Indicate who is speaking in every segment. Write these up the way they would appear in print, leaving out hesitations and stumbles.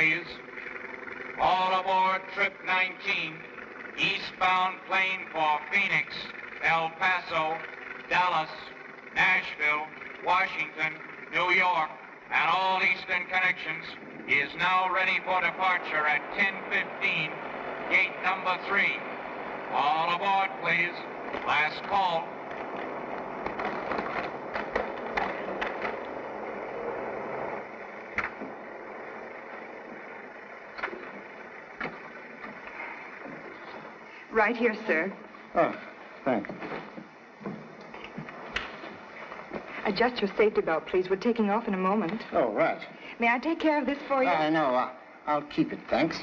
Speaker 1: please. All aboard trip 19, eastbound plane for Phoenix, El Paso, Dallas, Nashville, Washington, New York, and all eastern connections, is now ready for departure at 10:15, gate number 3. All aboard, please. Last call.
Speaker 2: Right here, sir.
Speaker 3: Oh, thanks.
Speaker 2: Adjust your safety belt, please. We're taking off in a moment.
Speaker 3: Oh, right.
Speaker 2: May I take care of this for you?
Speaker 3: No, I'll keep it, thanks.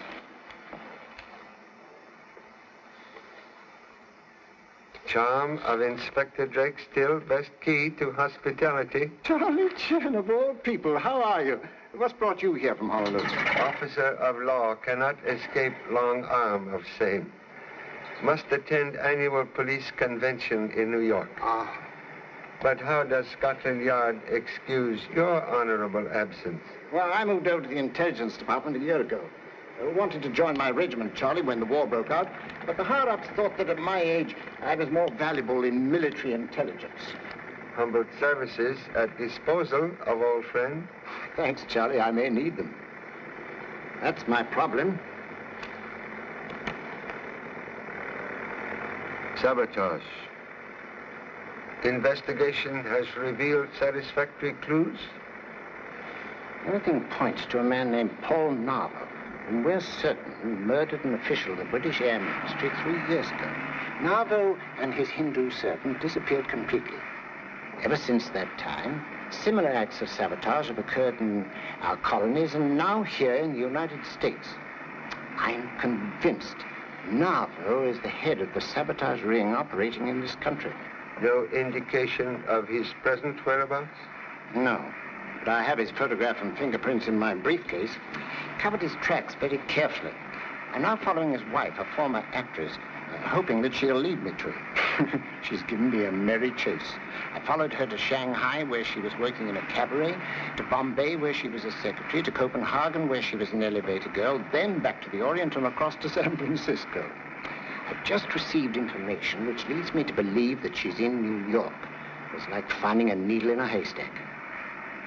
Speaker 4: Charm of Inspector Drake still best key to hospitality.
Speaker 3: Charlie Chan, of all people, how are you? What's brought you here from Honolulu?
Speaker 4: Officer of law cannot escape long arm of same. Must attend annual police convention in New York.
Speaker 3: Ah.
Speaker 4: But how does Scotland Yard excuse your honorable absence?
Speaker 3: Well, I moved over to the intelligence department a year ago. I wanted to join my regiment, Charlie, when the war broke out, but the higher-ups thought that at my age, I was more valuable in military intelligence.
Speaker 4: Humble services at disposal of old friend.
Speaker 3: Thanks, Charlie. I may need them. That's my problem.
Speaker 4: Sabotage. Investigation has revealed satisfactory clues?
Speaker 3: Everything points to a man named Paul Narvo, and we're certain murdered an official of the British Air Ministry 3 years ago. Narvo and his Hindu servant disappeared completely. Ever since that time, similar acts of sabotage have occurred in our colonies and now here in the United States. I'm convinced Narvo is the head of the sabotage ring operating in this country.
Speaker 4: No indication of his present whereabouts?
Speaker 3: No, but I have his photograph and fingerprints in my briefcase. Covered his tracks very carefully. I'm now following his wife, a former actress, hoping that she'll lead me to him. She's given me a merry chase. I followed her to Shanghai, where she was working in a cabaret, to Bombay, where she was a secretary, to Copenhagen, where she was an elevator girl, then back to the Orient and across to San Francisco. I've just received information which leads me to believe that she's in New York. It's like finding a needle in a haystack.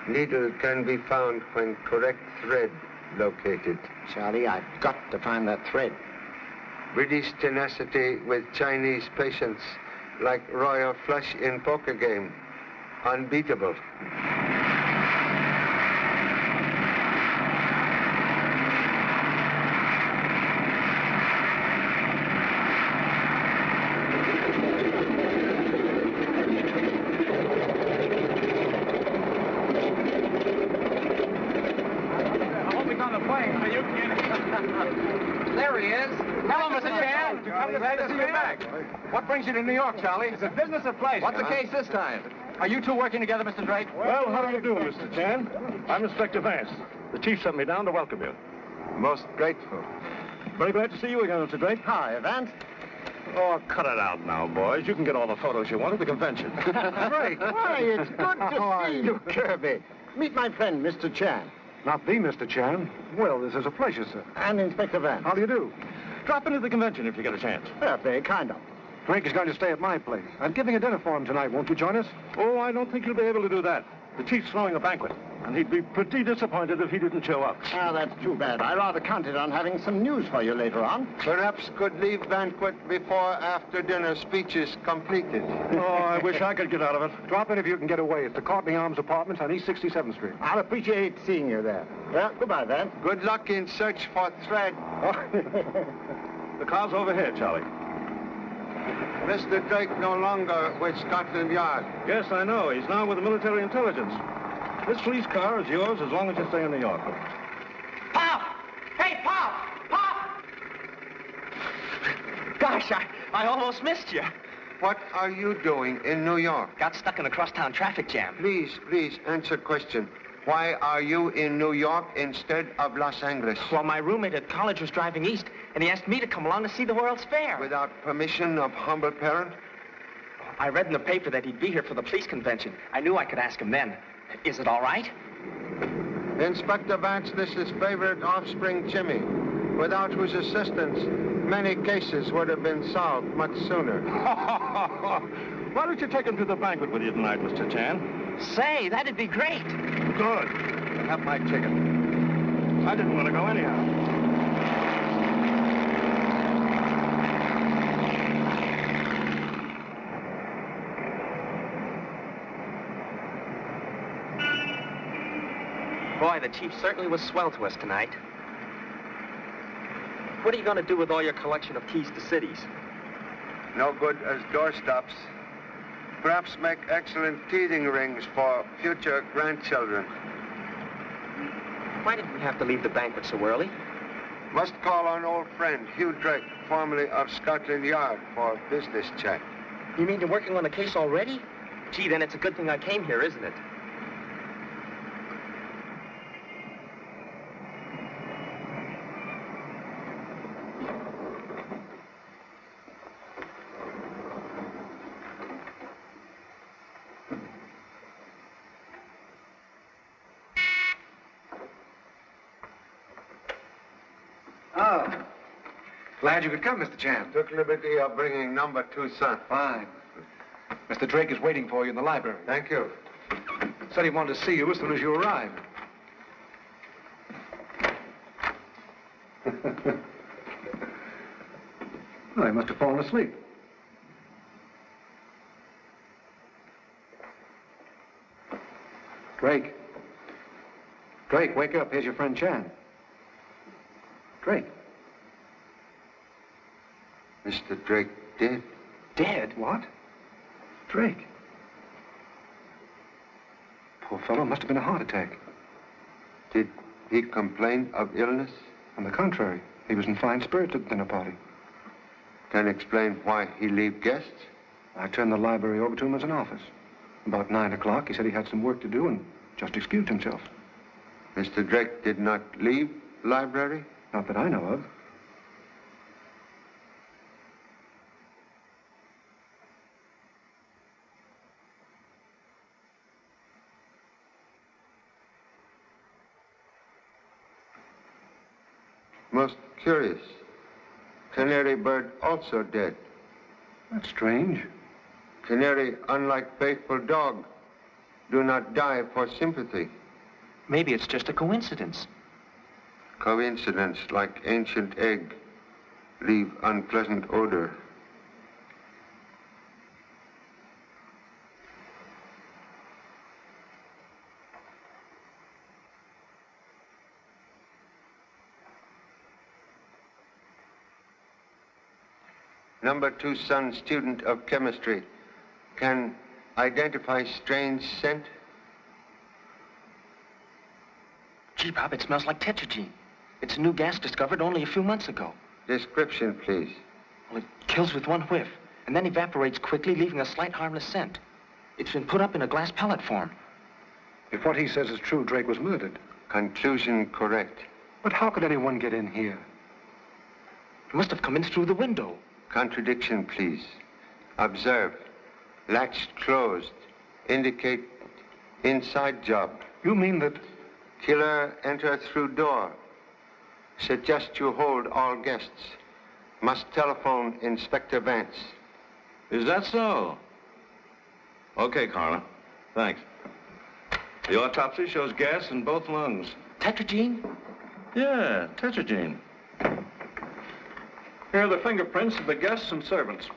Speaker 4: Needle can be found when correct thread located.
Speaker 3: Charlie, I've got to find that thread.
Speaker 4: British tenacity with Chinese patience, like royal flush in poker game. Unbeatable.
Speaker 5: There he is. Hello, Mr. Chan. Glad to see you back. What brings you to New York, Charlie? It's a business of pleasure. What's the case this time? Are you two working together, Mr. Drake?
Speaker 6: Well, how do you do, Mr. Chan? I'm Inspector Vance. The chief sent me down to welcome you.
Speaker 4: Most grateful.
Speaker 6: Very glad to see you again, Mr. Drake.
Speaker 3: Hi, Vance.
Speaker 6: Oh, cut it out now, boys. You can get all the photos you want at the convention.
Speaker 3: Drake, why, it's good to see you, Kirby. Meet my friend, Mr. Chan.
Speaker 6: Not the Mr. Chan. Well, this is a pleasure, sir.
Speaker 3: And Inspector Vance.
Speaker 6: How do you do? Drop into the convention if you get a chance.
Speaker 3: Yeah, very kind of.
Speaker 6: Drake is going to stay at my place. I'm giving a dinner for him tonight. Won't you join us? Oh, I don't think you'll be able to do that. The chief's throwing a banquet, and he'd be pretty disappointed if he didn't show up.
Speaker 3: Ah, that's too bad. I rather counted on having some news for you later on.
Speaker 4: Perhaps could leave banquet before after-dinner speech is completed.
Speaker 6: Oh, I wish I could get out of it. Drop in if you can get away. It's the Courtney Arms Apartments on East 67th Street.
Speaker 3: I'll appreciate seeing you there. Well, goodbye, Vance.
Speaker 4: Good luck in search for thread.
Speaker 6: The car's over here, Charlie.
Speaker 4: Mr. Drake no longer with Scotland Yard.
Speaker 6: Yes, I know. He's now with the military intelligence. This police car is yours as long as you stay in New York.
Speaker 5: Pop! Hey, Pop! Pop! Gosh, I almost missed you.
Speaker 4: What are you doing in New York?
Speaker 5: Got stuck in a crosstown traffic jam.
Speaker 4: Please, answer question. Why are you in New York instead of Los Angeles?
Speaker 5: Well, my roommate at college was driving east, and he asked me to come along to see the World's Fair.
Speaker 4: Without permission of humble parent?
Speaker 5: I read in the paper that he'd be here for the police convention. I knew I could ask him then. Is it all right?
Speaker 4: Inspector Vance, this is favorite offspring Jimmy, without whose assistance, many cases would have been solved much sooner.
Speaker 6: Why don't you take him to the banquet with you tonight, Mr. Chan?
Speaker 7: Say, that'd be great.
Speaker 6: Good. I have my ticket. I didn't want to go anyhow.
Speaker 7: Boy, the chief certainly was swell to us tonight. What are you going to do with all your collection of keys to cities?
Speaker 4: No good as doorstops. Perhaps make excellent teething rings for future grandchildren.
Speaker 7: Why did we have to leave the banquet so early?
Speaker 4: Must call on old friend Hugh Drake, formerly of Scotland Yard, for a business chat.
Speaker 7: You mean you're working on the case already? Gee, then it's a good thing I came here, isn't it?
Speaker 5: Glad you could come, Mr. Chan.
Speaker 4: Took liberty of bringing number 2 son.
Speaker 5: Fine. Mr. Drake is waiting for you in the library.
Speaker 4: Thank you.
Speaker 5: Said he wanted to see you as soon as you arrived.
Speaker 6: Oh, he must have fallen asleep. Drake. Drake, wake up. Here's your friend Chan. Drake.
Speaker 4: Mr. Drake dead.
Speaker 7: Dead?
Speaker 6: What? Drake. Poor fellow, must have been a heart attack.
Speaker 4: Did he complain of illness?
Speaker 6: On the contrary, he was in fine spirits at the dinner party.
Speaker 4: Can explain why he leave guests?
Speaker 6: I turned the library over to him as an office. About 9 o'clock, he said he had some work to do and just excused himself.
Speaker 4: Mr. Drake did not leave library?
Speaker 6: Not that I know of.
Speaker 4: Most curious. Canary bird also dead.
Speaker 6: That's strange.
Speaker 4: Canary, unlike faithful dog, do not die for sympathy.
Speaker 7: Maybe it's just a coincidence.
Speaker 4: Coincidence, like ancient egg, leave unpleasant odor. Number 2 son, student of chemistry, can identify strange scent?
Speaker 7: Gee, Bob, it smells like tetragyne. It's a new gas discovered only a few months ago.
Speaker 4: Description, please.
Speaker 7: Well, it kills with one whiff, and then evaporates quickly, leaving a slight harmless scent. It's been put up in a glass pellet form.
Speaker 6: If what he says is true, Drake was murdered.
Speaker 4: Conclusion correct.
Speaker 6: But how could anyone get in here?
Speaker 7: He must have come in through the window.
Speaker 4: Contradiction, please. Observe. Latch closed. Indicate inside job.
Speaker 6: You mean that...
Speaker 4: Killer enter through door. Suggest you hold all guests. Must telephone Inspector Vance.
Speaker 8: Is that so? Okay, Carla. Thanks. The autopsy shows gas in both lungs.
Speaker 7: Tetragyne?
Speaker 8: Yeah, tetragyne.
Speaker 6: Here are the fingerprints of the guests and servants.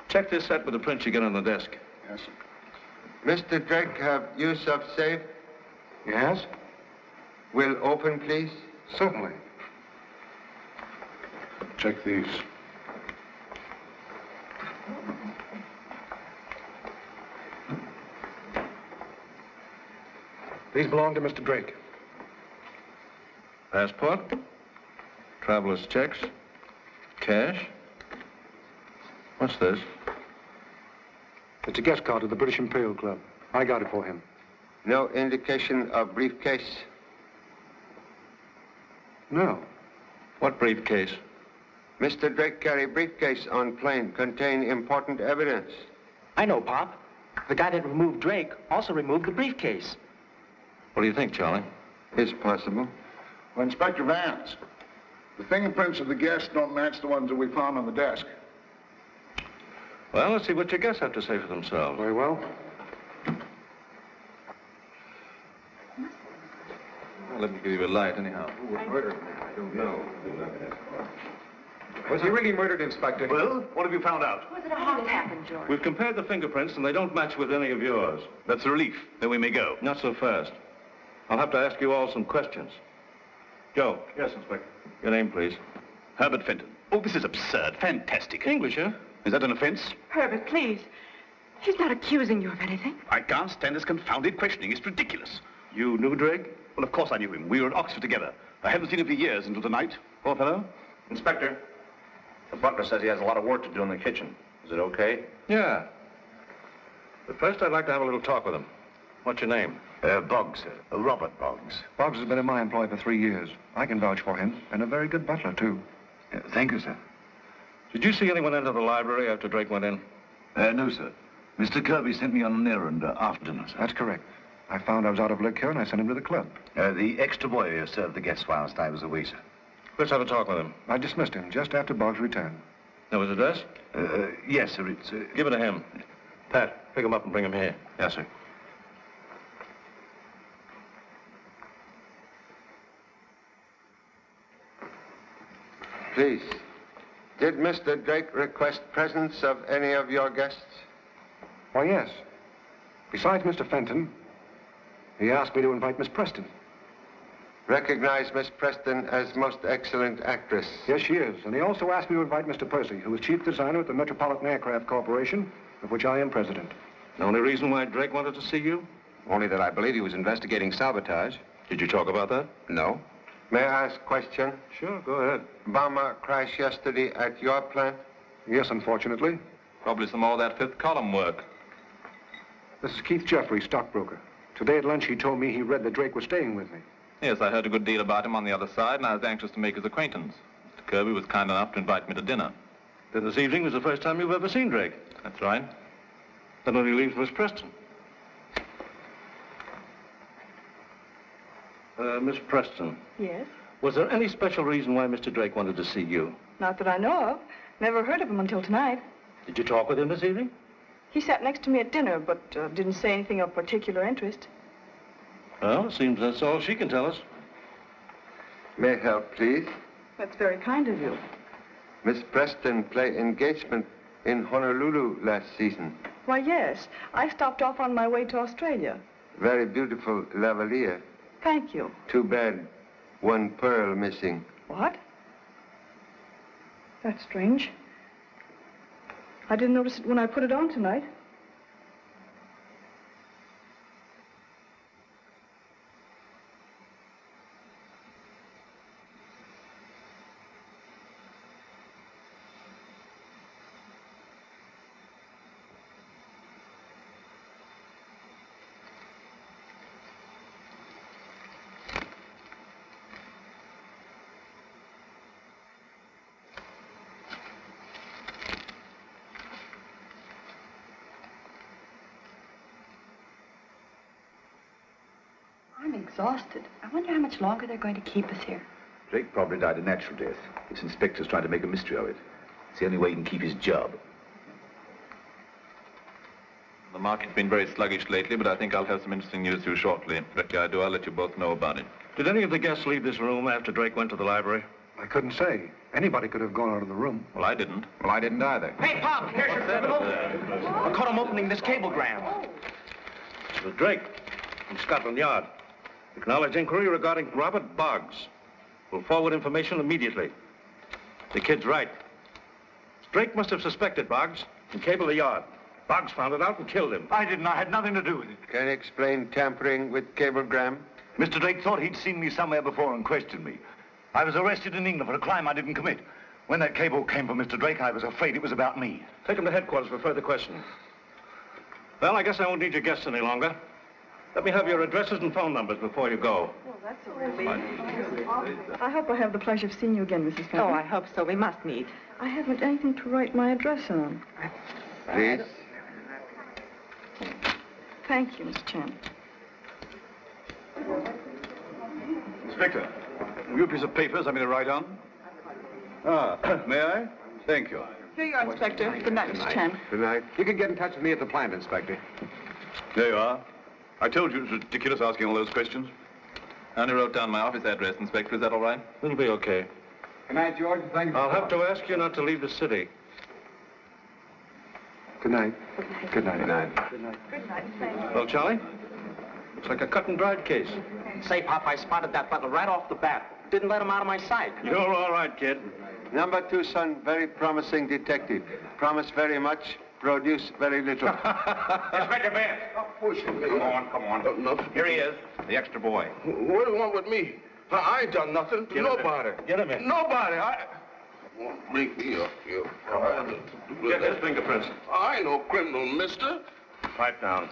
Speaker 8: Check this set with the prints you get on the desk.
Speaker 6: Yes.
Speaker 4: Mr. Drake have use of safe?
Speaker 6: Yes?
Speaker 4: Will open, please?
Speaker 6: Certainly. Check these. These belong to Mr. Drake.
Speaker 8: Passport, traveler's checks, cash. What's this?
Speaker 6: It's a guest card of the British Imperial Club. I got it for him.
Speaker 4: No indication of briefcase?
Speaker 6: No.
Speaker 8: What briefcase?
Speaker 4: Mr. Drake carry briefcase on plane, contain important evidence.
Speaker 7: I know, Pop. The guy that removed Drake also removed the briefcase.
Speaker 8: What do you think, Charlie?
Speaker 4: It's possible.
Speaker 9: Well, Inspector Vance, the fingerprints of the guests don't match the ones that we found on the desk.
Speaker 8: Well, let's see what your guests have to say for themselves.
Speaker 6: Very well.
Speaker 5: Well, let me give you a light, anyhow. Who was murdered? I don't know. Was he really murdered, Inspector?
Speaker 10: Well, what have you found out?
Speaker 2: How did it happen, George?
Speaker 8: We've compared the fingerprints, and they don't match with any of yours.
Speaker 10: That's a relief. Then we may go.
Speaker 8: Not so fast. I'll have to ask you all some questions. Joe.
Speaker 6: Yes, Inspector.
Speaker 8: Your name, please.
Speaker 10: Herbert Fenton. Oh, this is absurd. Fantastic.
Speaker 8: English, huh?
Speaker 10: Is that an offense?
Speaker 2: Herbert, please. He's not accusing you of anything.
Speaker 10: I can't stand this confounded questioning. It's ridiculous.
Speaker 8: You knew Drake?
Speaker 10: Well, of course I knew him. We were at Oxford together. I haven't seen him for years until tonight.
Speaker 8: Poor fellow?
Speaker 11: Inspector, the butler says he has a lot of work to do in the kitchen. Is it okay?
Speaker 8: Yeah. But first, I'd like to have a little talk with him. What's your name?
Speaker 10: Boggs, sir. Robert Boggs.
Speaker 6: Boggs has been in my employ for 3 years. I can vouch for him, and a very good butler, too.
Speaker 10: Thank you, sir.
Speaker 8: Did you see anyone enter the library after Drake went in?
Speaker 10: No, sir. Mr. Kirby sent me on an errand after dinner, sir.
Speaker 6: That's correct. I found I was out of liquor, and I sent him to the club.
Speaker 10: The extra boy served the guests whilst I was away, sir.
Speaker 8: Let's have a talk with him.
Speaker 6: I dismissed him just after Boggs returned.
Speaker 8: Know his address?
Speaker 10: Yes, sir. It's...
Speaker 8: Give it to him. Pat, pick him up and bring him here.
Speaker 10: Yes, sir.
Speaker 4: Please, did Mr. Drake request presence of any of your guests?
Speaker 6: Why, yes. Besides Mr. Fenton, he asked me to invite Miss Preston.
Speaker 4: Recognize Miss Preston as most excellent actress.
Speaker 6: Yes, she is. And he also asked me to invite Mr. Percy, who is chief designer at the Metropolitan Aircraft Corporation, of which I am president.
Speaker 8: The only reason why Drake wanted to see you?
Speaker 5: Only that I believe he was investigating sabotage.
Speaker 8: Did you talk about that?
Speaker 5: No.
Speaker 4: May I ask a question?
Speaker 6: Sure, go ahead.
Speaker 4: Bomber crash yesterday at your plant?
Speaker 6: Yes, unfortunately.
Speaker 5: Probably some more of that fifth column work.
Speaker 6: This is Keith Jeffrey, stockbroker. Today at lunch, he told me he read that Drake was staying with me.
Speaker 5: Yes, I heard a good deal about him on the other side, and I was anxious to make his acquaintance. Mr. Kirby was kind enough to invite me to dinner.
Speaker 8: Then this evening was the first time you've ever seen Drake.
Speaker 5: That's right.
Speaker 8: Then when he leaves Miss Preston. Miss Preston.
Speaker 2: Yes?
Speaker 8: Was there any special reason why Mr. Drake wanted to see you?
Speaker 2: Not that I know of. Never heard of him until tonight.
Speaker 8: Did you talk with him this evening?
Speaker 2: He sat next to me at dinner, but didn't say anything of particular interest.
Speaker 8: Well, it seems that's all she can tell us.
Speaker 4: May I help, please?
Speaker 2: That's very kind of you.
Speaker 4: Miss Preston played engagement in Honolulu last season.
Speaker 2: Why, yes. I stopped off on my way to Australia.
Speaker 4: Very beautiful lavalier.
Speaker 2: Thank you.
Speaker 4: Too bad. One pearl missing.
Speaker 2: What? That's strange. I didn't notice it when I put it on tonight.
Speaker 12: I'm exhausted. I wonder how much longer they're going to keep us here.
Speaker 10: Drake probably died a natural death. This inspector's trying to make a mystery of it. It's the only way he can keep his job.
Speaker 5: The market's been very sluggish lately, but I think I'll have some interesting news for you shortly. Directly I do, I'll let you both know about it.
Speaker 8: Did any of the guests leave this room after Drake went to the library?
Speaker 6: I couldn't say. Anybody could have gone out of the room.
Speaker 5: Well, I didn't. Well, I didn't either.
Speaker 7: Hey, Pop, here's your criminal. I caught him opening this cablegram.
Speaker 8: It was Drake from Scotland Yard. Acknowledge inquiry regarding Robert Boggs. We'll forward information immediately. The kid's right. Drake must have suspected Boggs and cabled the yard. Boggs found it out and killed him.
Speaker 10: I didn't. I had nothing to do with it.
Speaker 4: Can you explain tampering with cablegram?
Speaker 10: Mr. Drake thought he'd seen me somewhere before and questioned me. I was arrested in England for a crime I didn't commit. When that cable came from Mr. Drake, I was afraid it was about me.
Speaker 8: Take him to headquarters for further questioning. Well, I guess I won't need your guests any longer. Let me have your addresses and phone numbers before you go.
Speaker 2: Well, that's a relief. I hope I have the pleasure of seeing you again, Mrs. Fenton.
Speaker 12: Oh, I hope so. We must meet.
Speaker 2: I haven't anything to write my address on.
Speaker 4: Please.
Speaker 2: Thank you, Miss Chen.
Speaker 8: Inspector, have you a piece of paper something to write on? Ah, may I? Thank you.
Speaker 2: Here you are, Inspector. Good night, Mr. Chan.
Speaker 4: Good night.
Speaker 5: You can get in touch with me at the plant, Inspector.
Speaker 8: There you are. I told you it was ridiculous asking all those questions.
Speaker 13: I only wrote down my office address, Inspector. Is that all right?
Speaker 8: It'll be okay.
Speaker 5: Good night, George. Thank you.
Speaker 8: I'll have to ask you not to leave the city.
Speaker 5: Good night. Good night.
Speaker 2: Good night. Good night. Thank you.
Speaker 8: Well, Charlie? Looks like a cut-and-dried case.
Speaker 7: Say, Pop, I spotted that butler right off the bat. Didn't let him out of my sight.
Speaker 8: You're all right, kid.
Speaker 4: Number 2 son, very promising detective. Promise very much, produce very little.
Speaker 11: Inspector Vance. Come on. Here he is, the extra boy.
Speaker 14: What do you want with me? I ain't done nothing to nobody.
Speaker 8: Get him in.
Speaker 14: Nobody. Bring me up here.
Speaker 8: Get his fingerprints.
Speaker 14: I ain't no criminal, mister.
Speaker 8: Pipe down.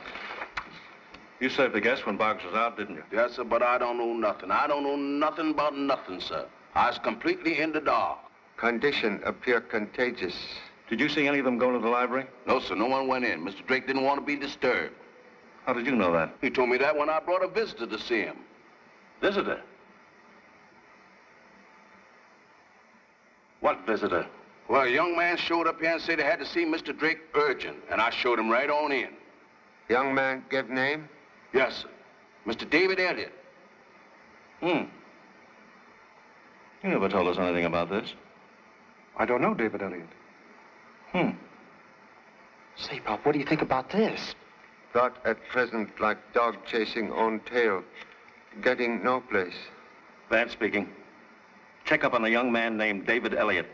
Speaker 8: You saved the guest when Boggs was out, didn't you?
Speaker 14: Yes, sir, but I don't know nothing. I don't know nothing about nothing, sir. I was completely in the dark.
Speaker 4: Condition appear contagious.
Speaker 8: Did you see any of them go to the library?
Speaker 14: No, sir, no one went in. Mr. Drake didn't want to be disturbed.
Speaker 8: How did you know that?
Speaker 14: He told me that when I brought a visitor to see him.
Speaker 8: Visitor? What visitor?
Speaker 14: Well, a young man showed up here and said he had to see Mr. Drake urgent, and I showed him right on in.
Speaker 4: Young man give name?
Speaker 14: Yes, sir. Mr. David Elliott.
Speaker 8: You never told us anything about this.
Speaker 6: I don't know David Elliott.
Speaker 7: Say, Pop, what do you think about this?
Speaker 4: Thought at present like dog chasing own tail. Getting no place.
Speaker 8: Vance speaking. Check up on a young man named David Elliott.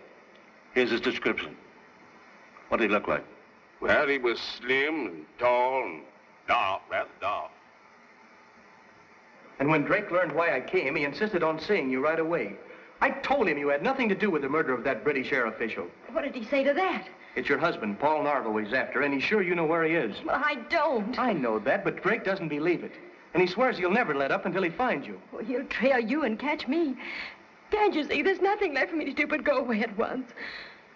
Speaker 8: Here's his description. What did he look like?
Speaker 14: Well, he was slim and tall and dark, rather dark.
Speaker 5: And when Drake learned why I came, he insisted on seeing you right away. I told him you had nothing to do with the murder of that British air official.
Speaker 12: What did he say to that?
Speaker 5: It's your husband, Paul Narvel, he's after, and he's sure you know where he is.
Speaker 12: Well, I don't.
Speaker 5: I know that, but Drake doesn't believe it. And he swears he'll never let up until he finds you.
Speaker 12: Well, he'll trail you and catch me. Can't you see? There's nothing left for me to do but go away at once.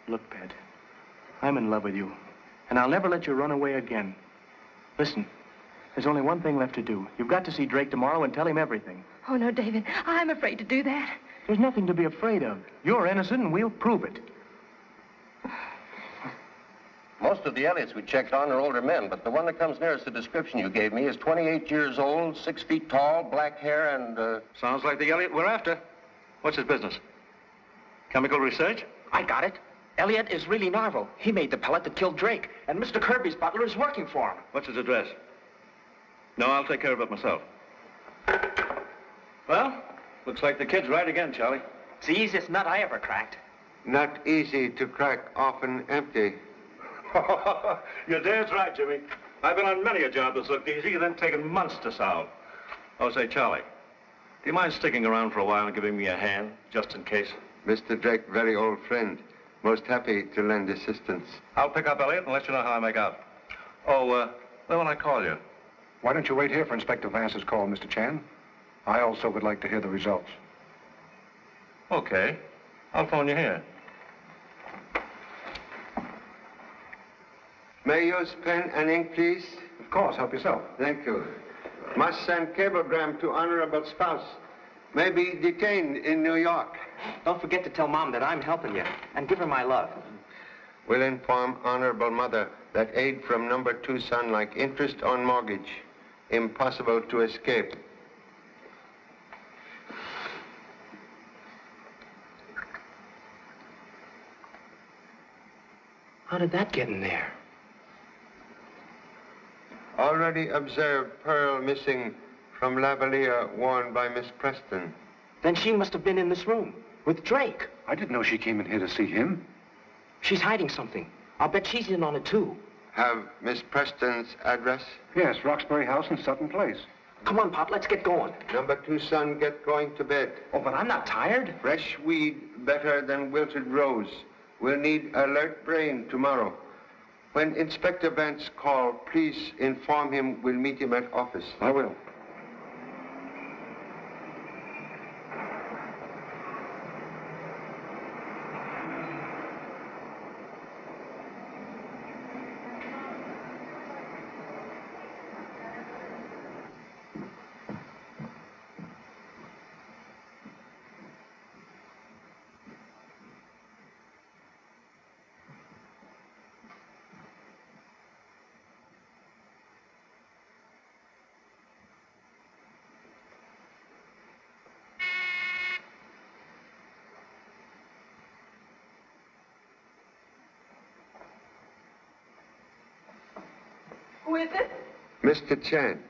Speaker 5: Look, Pat, I'm in love with you, and I'll never let you run away again. Listen, there's only one thing left to do. You've got to see Drake tomorrow and tell him everything.
Speaker 12: Oh, no, David, I'm afraid to do that.
Speaker 5: There's nothing to be afraid of. You're innocent, and we'll prove it.
Speaker 11: Most of the Elliots we checked on are older men, but the one that comes nearest the description you gave me is 28 years old, 6 feet tall, black hair, and,
Speaker 8: Sounds like the Elliott we're after. What's his business? Chemical research?
Speaker 7: I got it. Elliott is really Narvel. He made the pellet that killed Drake, and Mr. Kirby's butler is working for him.
Speaker 8: What's his address? No, I'll take care of it myself. Well, looks like the kid's right again, Charlie.
Speaker 7: It's the easiest nut I ever cracked.
Speaker 4: Not easy to crack, often empty.
Speaker 8: You're dead right, Jimmy. I've been on many a job that's looked easy and then taken months to solve. Oh, say, Charlie, do you mind sticking around for a while and giving me a hand, just in case?
Speaker 4: Mr. Drake, very old friend. Most happy to lend assistance.
Speaker 8: I'll pick up Elliott and let you know how I make out. Oh, when will I call you?
Speaker 6: Why don't you wait here for Inspector Vance's call, Mr. Chan? I also would like to hear the results.
Speaker 8: Okay. I'll phone you here.
Speaker 4: May I use pen and ink, please?
Speaker 6: Of course, help yourself.
Speaker 4: Thank you. Must send cablegram to honorable spouse. May be detained in New York.
Speaker 7: Don't forget to tell Mom that I'm helping you, and give her my love.
Speaker 4: Will inform honorable mother that aid from number 2 son like interest on mortgage. Impossible to escape.
Speaker 7: How did that get in there?
Speaker 4: Already observed pearl missing from lavalier worn by Miss Preston.
Speaker 7: Then she must have been in this room with Drake.
Speaker 6: I didn't know she came in here to see him.
Speaker 7: She's hiding something. I'll bet she's in on it, too.
Speaker 4: Have Miss Preston's address?
Speaker 6: Yes, Roxbury House in Sutton Place.
Speaker 7: Come on, Pop, let's get going.
Speaker 4: Number 2 son, get going to bed.
Speaker 7: Oh, but I'm not tired.
Speaker 4: Fresh weed better than wilted rose. We'll need alert brain tomorrow. When Inspector Vance call, please inform him we'll meet him at office.
Speaker 6: I will.
Speaker 2: Who is it?
Speaker 4: Mr. Chan.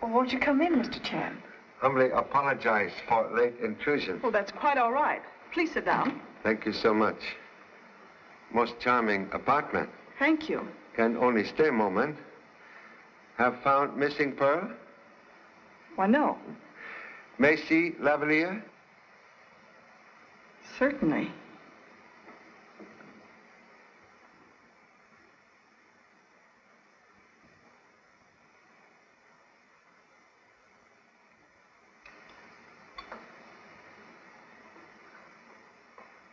Speaker 2: Well, won't you come in, Mr. Chan?
Speaker 4: Humbly apologize for late intrusion.
Speaker 2: Well, that's quite all right. Please sit down.
Speaker 4: Thank you so much. Most charming apartment.
Speaker 2: Thank you.
Speaker 4: Can only stay a moment. Have found missing pearl?
Speaker 2: Why, no.
Speaker 4: Macy Lavalier?
Speaker 2: Certainly.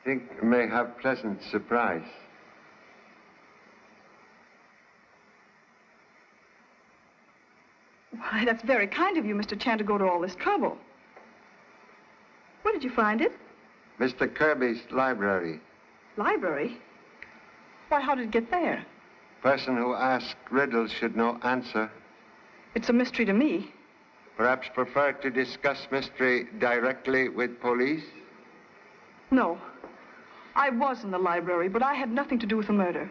Speaker 4: Think may have pleasant surprise.
Speaker 2: Why, that's very kind of you, Mr. Chan, to go to all this trouble. Where did you find it?
Speaker 4: Mr. Kirby's library.
Speaker 2: Library? Why, how did it get there?
Speaker 4: Person who asks riddles should know answer.
Speaker 2: It's a mystery to me.
Speaker 4: Perhaps prefer to discuss mystery directly with police?
Speaker 2: No. I was in the library, but I had nothing to do with the murder.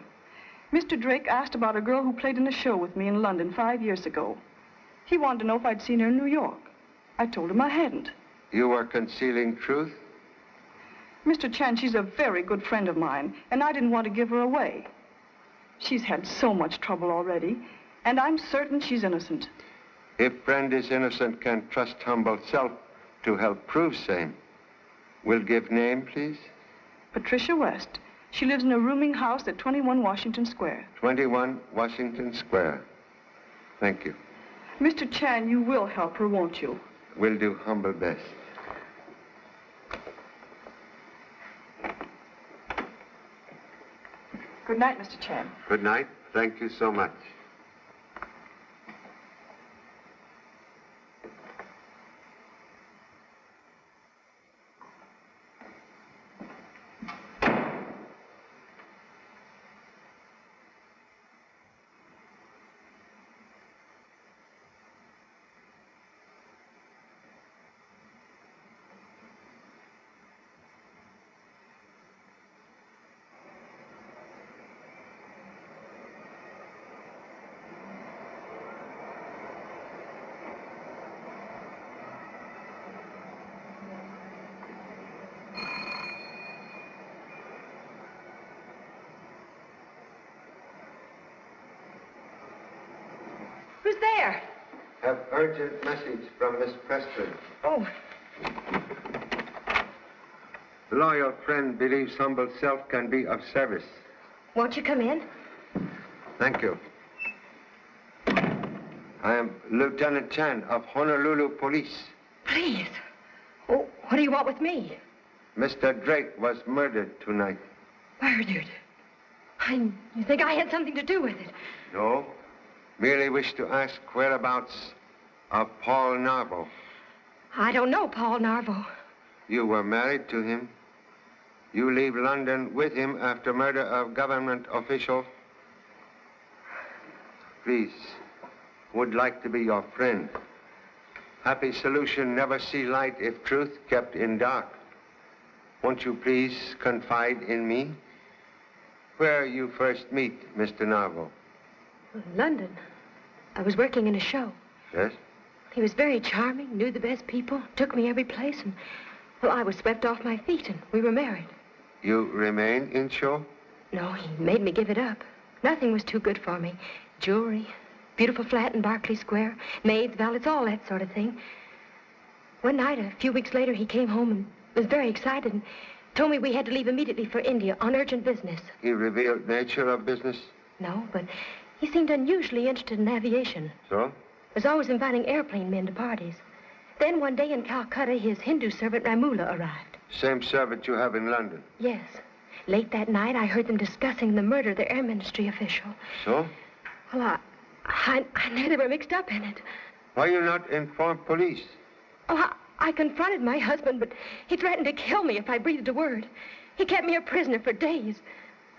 Speaker 2: Mr. Drake asked about a girl who played in a show with me in London 5 years ago. He wanted to know if I'd seen her in New York. I told him I hadn't.
Speaker 4: You were concealing truth?
Speaker 2: Mr. Chan, she's a very good friend of mine, and I didn't want to give her away. She's had so much trouble already, and I'm certain she's innocent.
Speaker 4: If friend is innocent, can trust humble self to help prove same. Will give name, please?
Speaker 2: Patricia West. She lives in a rooming house at 21 Washington Square.
Speaker 4: 21 Washington Square. Thank you.
Speaker 2: Mr. Chan, you will help her, won't you?
Speaker 4: Will do humble best.
Speaker 2: Good night, Mr. Chan.
Speaker 4: Good night. Thank you so much.
Speaker 12: Who's there?
Speaker 4: Have urgent message from Miss Preston.
Speaker 12: Oh.
Speaker 4: Loyal friend believes humble self can be of service.
Speaker 12: Won't you come in?
Speaker 4: Thank you. I am Lieutenant Chan of Honolulu Police.
Speaker 12: Please. Oh, what do you want with me?
Speaker 4: Mr. Drake was murdered tonight.
Speaker 12: Murdered? You think I had something to do with it?
Speaker 4: No. Merely wish to ask whereabouts of Paul Narvo.
Speaker 12: I don't know Paul Narvo.
Speaker 4: You were married to him. You leave London with him after murder of government official. Please, would like to be your friend. Happy solution never see light if truth kept in dark. Won't you please confide in me? Where you first meet Mr. Narvo?
Speaker 12: London. I was working in a show.
Speaker 4: Yes?
Speaker 12: He was very charming, knew the best people, took me every place, and, well, I was swept off my feet, and we were married.
Speaker 4: You remain in show?
Speaker 12: No, he made me give it up. Nothing was too good for me. Jewelry, beautiful flat in Berkeley Square, maids, valets, all that sort of thing. One night, a few weeks later, he came home and was very excited and told me we had to leave immediately for India on urgent business.
Speaker 4: He revealed nature of business?
Speaker 12: No, but he seemed unusually interested in aviation.
Speaker 4: So?
Speaker 12: Was always inviting airplane men to parties. Then one day in Calcutta, his Hindu servant Ramula arrived.
Speaker 4: Same servant you have in London?
Speaker 12: Yes. Late that night, I heard them discussing the murder of the Air Ministry official.
Speaker 4: So?
Speaker 12: Well, I knew they were mixed up in it.
Speaker 4: Why you not inform police?
Speaker 12: Oh, I confronted my husband, but he threatened to kill me if I breathed a word. He kept me a prisoner for days.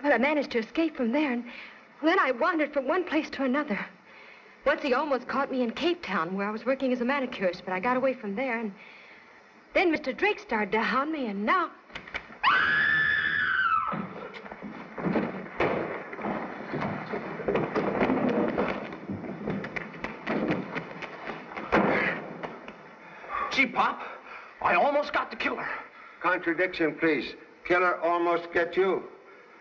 Speaker 12: But I managed to escape from there, and then I wandered from one place to another. Once he almost caught me in Cape Town, where I was working as a manicurist, but I got away from there, and then Mr. Drake started to hound me, and now...
Speaker 5: Gee, Pop, I almost got the killer.
Speaker 4: Contradiction, please. Killer almost get you.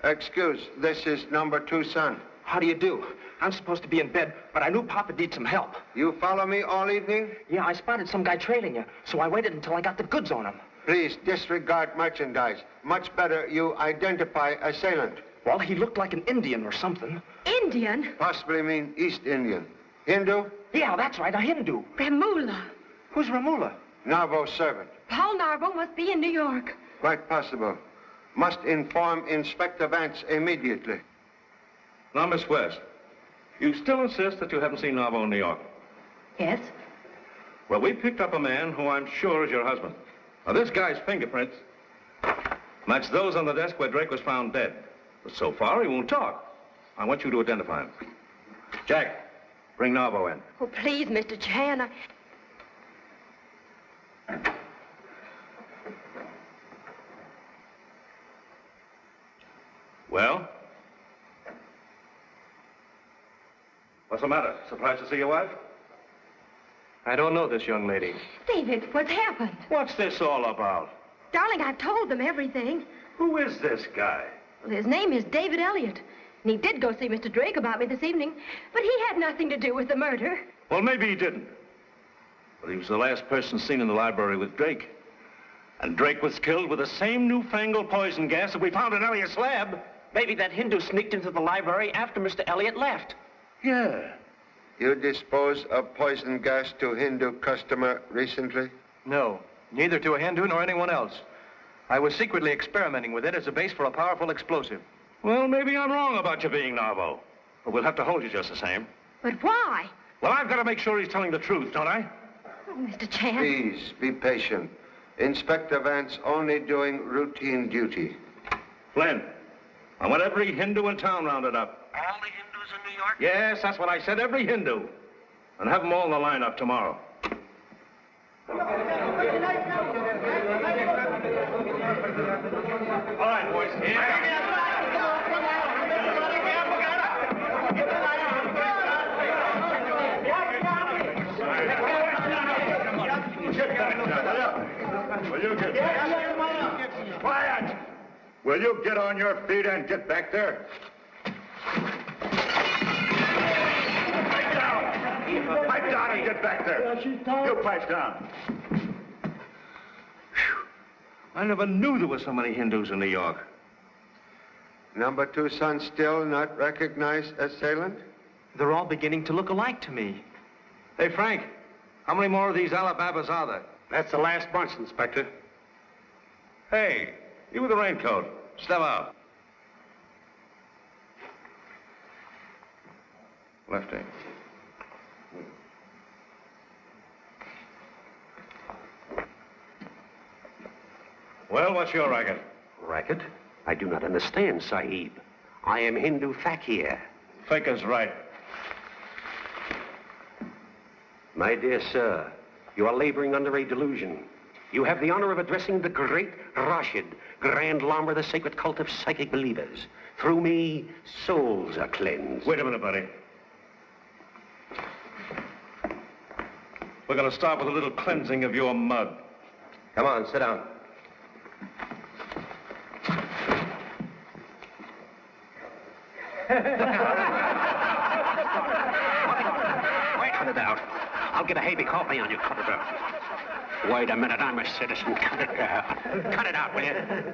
Speaker 4: Excuse, this is number 2 son.
Speaker 5: How do you do? I'm supposed to be in bed, but I knew Papa need some help.
Speaker 4: You follow me all evening?
Speaker 5: Yeah, I spotted some guy trailing you, so I waited until I got the goods on him.
Speaker 4: Please disregard merchandise. Much better you identify assailant.
Speaker 5: Well, he looked like an Indian or something.
Speaker 12: Indian?
Speaker 4: Possibly mean East Indian. Hindu?
Speaker 5: Yeah, that's right, a Hindu.
Speaker 12: Ramula.
Speaker 5: Who's Ramula?
Speaker 4: Narvo's servant.
Speaker 12: Paul Narvo must be in New York.
Speaker 4: Quite possible. Must inform Inspector Vance immediately.
Speaker 8: Now, Miss West, you still insist that you haven't seen Narvo in New York?
Speaker 12: Yes?
Speaker 8: Well, we picked up a man who I'm sure is your husband. Now, this guy's fingerprints match those on the desk where Drake was found dead. But so far, he won't talk. I want you to identify him. Jack, bring Narvo in.
Speaker 12: Oh, please, Mr. Chan,
Speaker 8: Well? What's the matter? Surprised to see your wife?
Speaker 5: I don't know this young lady.
Speaker 12: David, what's happened?
Speaker 8: What's this all about?
Speaker 12: Darling, I've told them everything.
Speaker 8: Who is this guy?
Speaker 12: Well, his name is David Elliott. And he did go see Mr. Drake about me this evening, but he had nothing to do with the murder.
Speaker 8: Well, maybe he didn't. But he was the last person seen in the library with Drake. And Drake was killed with the same newfangled poison gas that we found in Elliott's lab.
Speaker 7: Maybe that Hindu sneaked into the library after Mr. Elliott left.
Speaker 4: Yeah. You disposed of poison gas to Hindu customer recently?
Speaker 5: No, neither to a Hindu nor anyone else. I was secretly experimenting with it as a base for a powerful explosive.
Speaker 8: Well, maybe I'm wrong about you being Narvo. But we'll have to hold you just the same.
Speaker 12: But why?
Speaker 8: Well, I've got to make sure he's telling the truth, don't I?
Speaker 12: Oh, Mr. Chan.
Speaker 4: Please, be patient. Inspector Vance only doing routine duty.
Speaker 8: Flynn, I want every Hindu in town rounded up.
Speaker 7: All the Hindus in New York?
Speaker 8: Yes, that's what I said, every Hindu. And have them all in the lineup tomorrow. All right, boys.
Speaker 10: Will you get quiet? Will you get on your feet and get back there? Pipe down! Pipe down and get back there. You pipe down.
Speaker 8: I never knew there were so many Hindus in New York.
Speaker 4: Number 2 son still not recognized assailant?
Speaker 5: They're all beginning to look alike to me.
Speaker 8: Hey, Frank, how many more of these Alababas are there?
Speaker 6: That's the last bunch, Inspector.
Speaker 8: Hey, you with the raincoat. Step out. Lefty. Well, what's your racket?
Speaker 15: Racket? I do not understand, Sahib. I am Hindu Fakir.
Speaker 8: Faker's right.
Speaker 15: My dear sir, you are laboring under a delusion. You have the honor of addressing the great Rashid, Grand Lama of the sacred cult of psychic believers. Through me, souls are cleansed.
Speaker 8: Wait a minute, buddy. We're going to start with a little cleansing of your mud.
Speaker 11: Come on, sit down.
Speaker 15: Cut it out. I'll get a Haby coffee on you. Cut it out. Wait a minute, I'm a citizen. Cut it out. Cut it out, will you?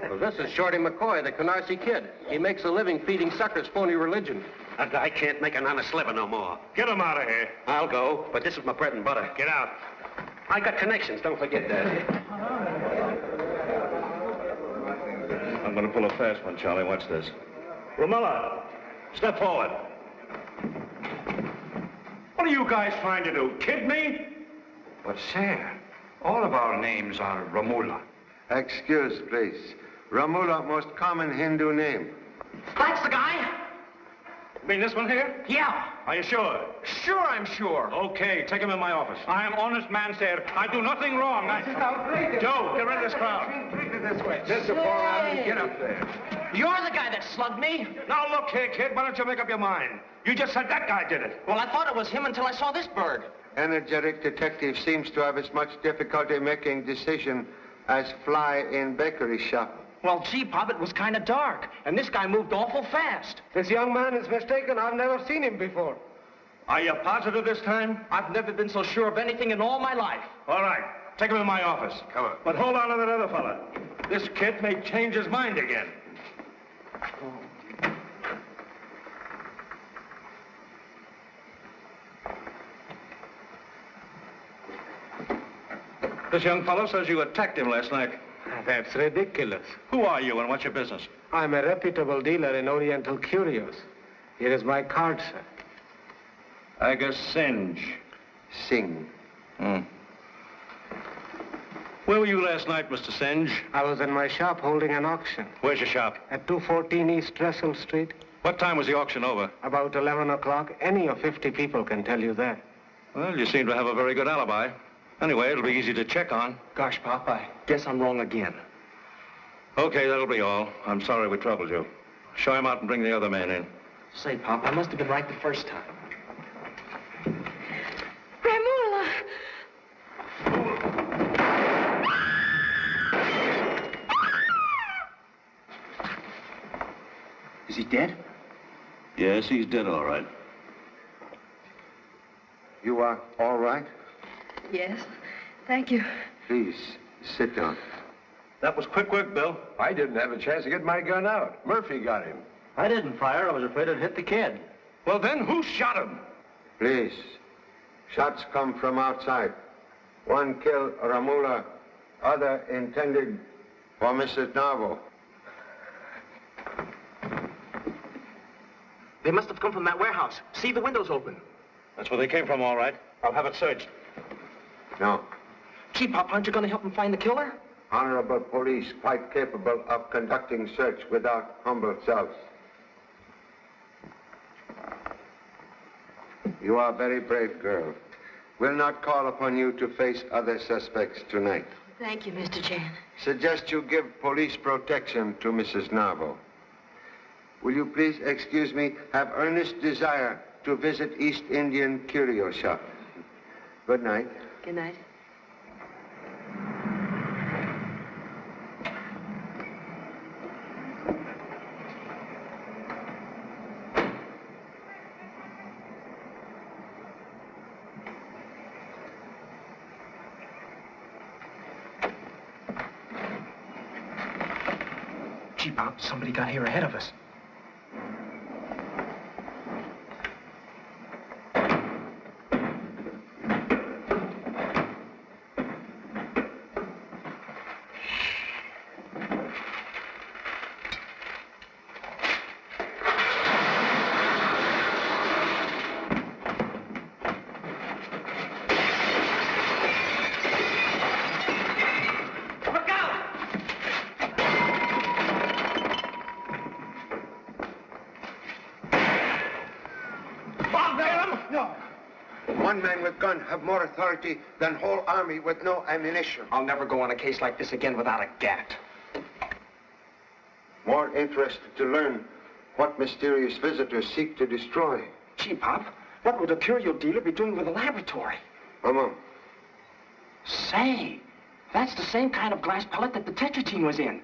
Speaker 11: Well, this is Shorty McCoy, the Canarsie Kid. He makes a living feeding suckers phony religion.
Speaker 15: That guy can't make an honest living no more.
Speaker 8: Get him out of here.
Speaker 15: I'll go, but this is my bread and butter.
Speaker 8: Get out.
Speaker 15: I got connections, don't forget that.
Speaker 8: I'm going to pull a fast one, Charlie. Watch this. Romola, step forward. What are you guys trying to do? Kid me?
Speaker 16: But, sir, all of our names are Ramula.
Speaker 4: Excuse, please. Ramula, most common Hindu name.
Speaker 7: That's the guy?
Speaker 8: You mean this one here?
Speaker 7: Yeah.
Speaker 8: Are you sure?
Speaker 16: Sure, I'm sure.
Speaker 8: Okay, take him in my office.
Speaker 16: I am honest man, sir. I do nothing wrong.
Speaker 8: Joe, get rid of this crowd.
Speaker 16: This way.
Speaker 8: Just fall out and get up there.
Speaker 7: You're the guy that slugged me.
Speaker 8: Now, look here, kid. Why don't you make up your mind? You just said that guy did it.
Speaker 7: Well, I thought it was him until I saw this bird.
Speaker 4: energetic detective seems to have as much difficulty making decision as fly in bakery shop.
Speaker 7: Well, gee, Pop, it was kind of dark, and this guy moved awful fast.
Speaker 5: This young man is mistaken. I've never seen him before.
Speaker 8: Are you positive this time?
Speaker 7: I've never been so sure of anything in all my life.
Speaker 8: All right. Take him in my office.
Speaker 11: Come on.
Speaker 8: But hold on to that other fella. This kid may change his mind again. This young fellow says you attacked him last night.
Speaker 5: That's ridiculous.
Speaker 8: Who are you and what's your business?
Speaker 5: I'm a reputable dealer in Oriental curios. Here is my card, sir.
Speaker 8: Agasinge.
Speaker 4: Sing.
Speaker 8: Where were you last night, Mr. Singe?
Speaker 5: I was in my shop holding an auction.
Speaker 8: Where's your shop?
Speaker 5: At 214 East Russell Street.
Speaker 8: What time was the auction over?
Speaker 5: About 11 o'clock. Any of 50 people can tell you that.
Speaker 8: Well, you seem to have a very good alibi. Anyway, it'll be easy to check on.
Speaker 7: Gosh, Pop, I guess I'm wrong again.
Speaker 8: Okay, that'll be all. I'm sorry we troubled you. Show him out and bring the other man in.
Speaker 7: Say, Pop, I must have been right the first time.
Speaker 12: Ramula!
Speaker 7: Is he dead?
Speaker 8: Yes, he's dead, all right.
Speaker 4: You are all right?
Speaker 12: Yes, thank you.
Speaker 4: Please, sit down.
Speaker 8: That was quick work, Bill.
Speaker 16: I didn't have a chance to get my gun out. Murphy got him.
Speaker 6: I didn't fire. I was afraid it'd hit the kid.
Speaker 8: Well, then, who shot him?
Speaker 4: Please. Shots come from outside. One killed Ramula, other intended for Mrs. Narvo.
Speaker 7: They must have come from that warehouse. See, the window's open.
Speaker 8: That's where they came from, all right. I'll have it searched.
Speaker 4: No.
Speaker 7: Gee, Pop, aren't you going to help them find the killer?
Speaker 4: Honorable police, quite capable of conducting search without humble self. You are a very brave girl. We'll not call upon you to face other suspects tonight.
Speaker 12: Thank you, Mr. Chan.
Speaker 4: Suggest you give police protection to Mrs. Narvo. Will you please excuse me, have earnest desire to visit East Indian curio shop. Good night.
Speaker 12: Good night.
Speaker 7: Gee, Pop, somebody got here ahead of us.
Speaker 4: One man with gun have more authority than whole army with no ammunition.
Speaker 7: I'll never go on a case like this again without a gat.
Speaker 4: More interested to learn what mysterious visitors seek to destroy.
Speaker 7: Gee, Pop, what would a curio dealer be doing with a laboratory?
Speaker 4: Mama.
Speaker 7: Say, that's the same kind of glass pellet that the tetragen was in.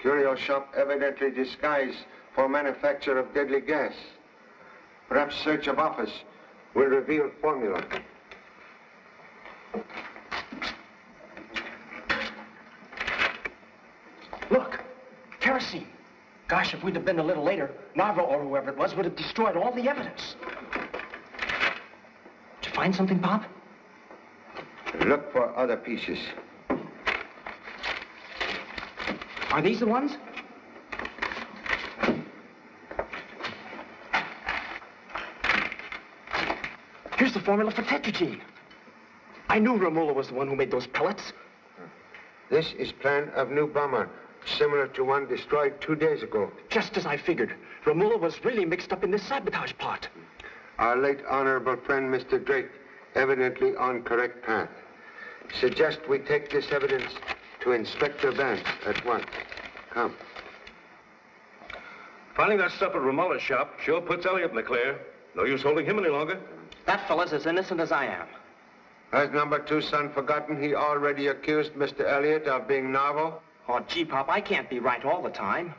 Speaker 4: Curio shop evidently disguised for manufacture of deadly gas. Perhaps search of office will reveal formula.
Speaker 7: Look, kerosene. Gosh, if we'd have been a little later, Narvo or whoever it was would have destroyed all the evidence. Did you find something, Pop?
Speaker 4: Look for other pieces.
Speaker 7: Are these the ones? Here's the formula for tetragen. I knew Ramula was the one who made those pellets.
Speaker 4: This is plan of new bomber, similar to one destroyed 2 days ago.
Speaker 7: Just as I figured. Ramula was really mixed up in this sabotage plot.
Speaker 4: Our late honorable friend, Mr. Drake, evidently on correct path. Suggest we take this evidence to Inspector Vance at once. Come.
Speaker 8: Finding that stuff at Ramula's shop sure puts Elliot in the clear. No use holding him any longer.
Speaker 7: That fella's as innocent as I am.
Speaker 4: Has number 2 son forgotten he already accused Mr. Elliott of being Narvo?
Speaker 7: Oh, gee, Pop, I can't be right all the time.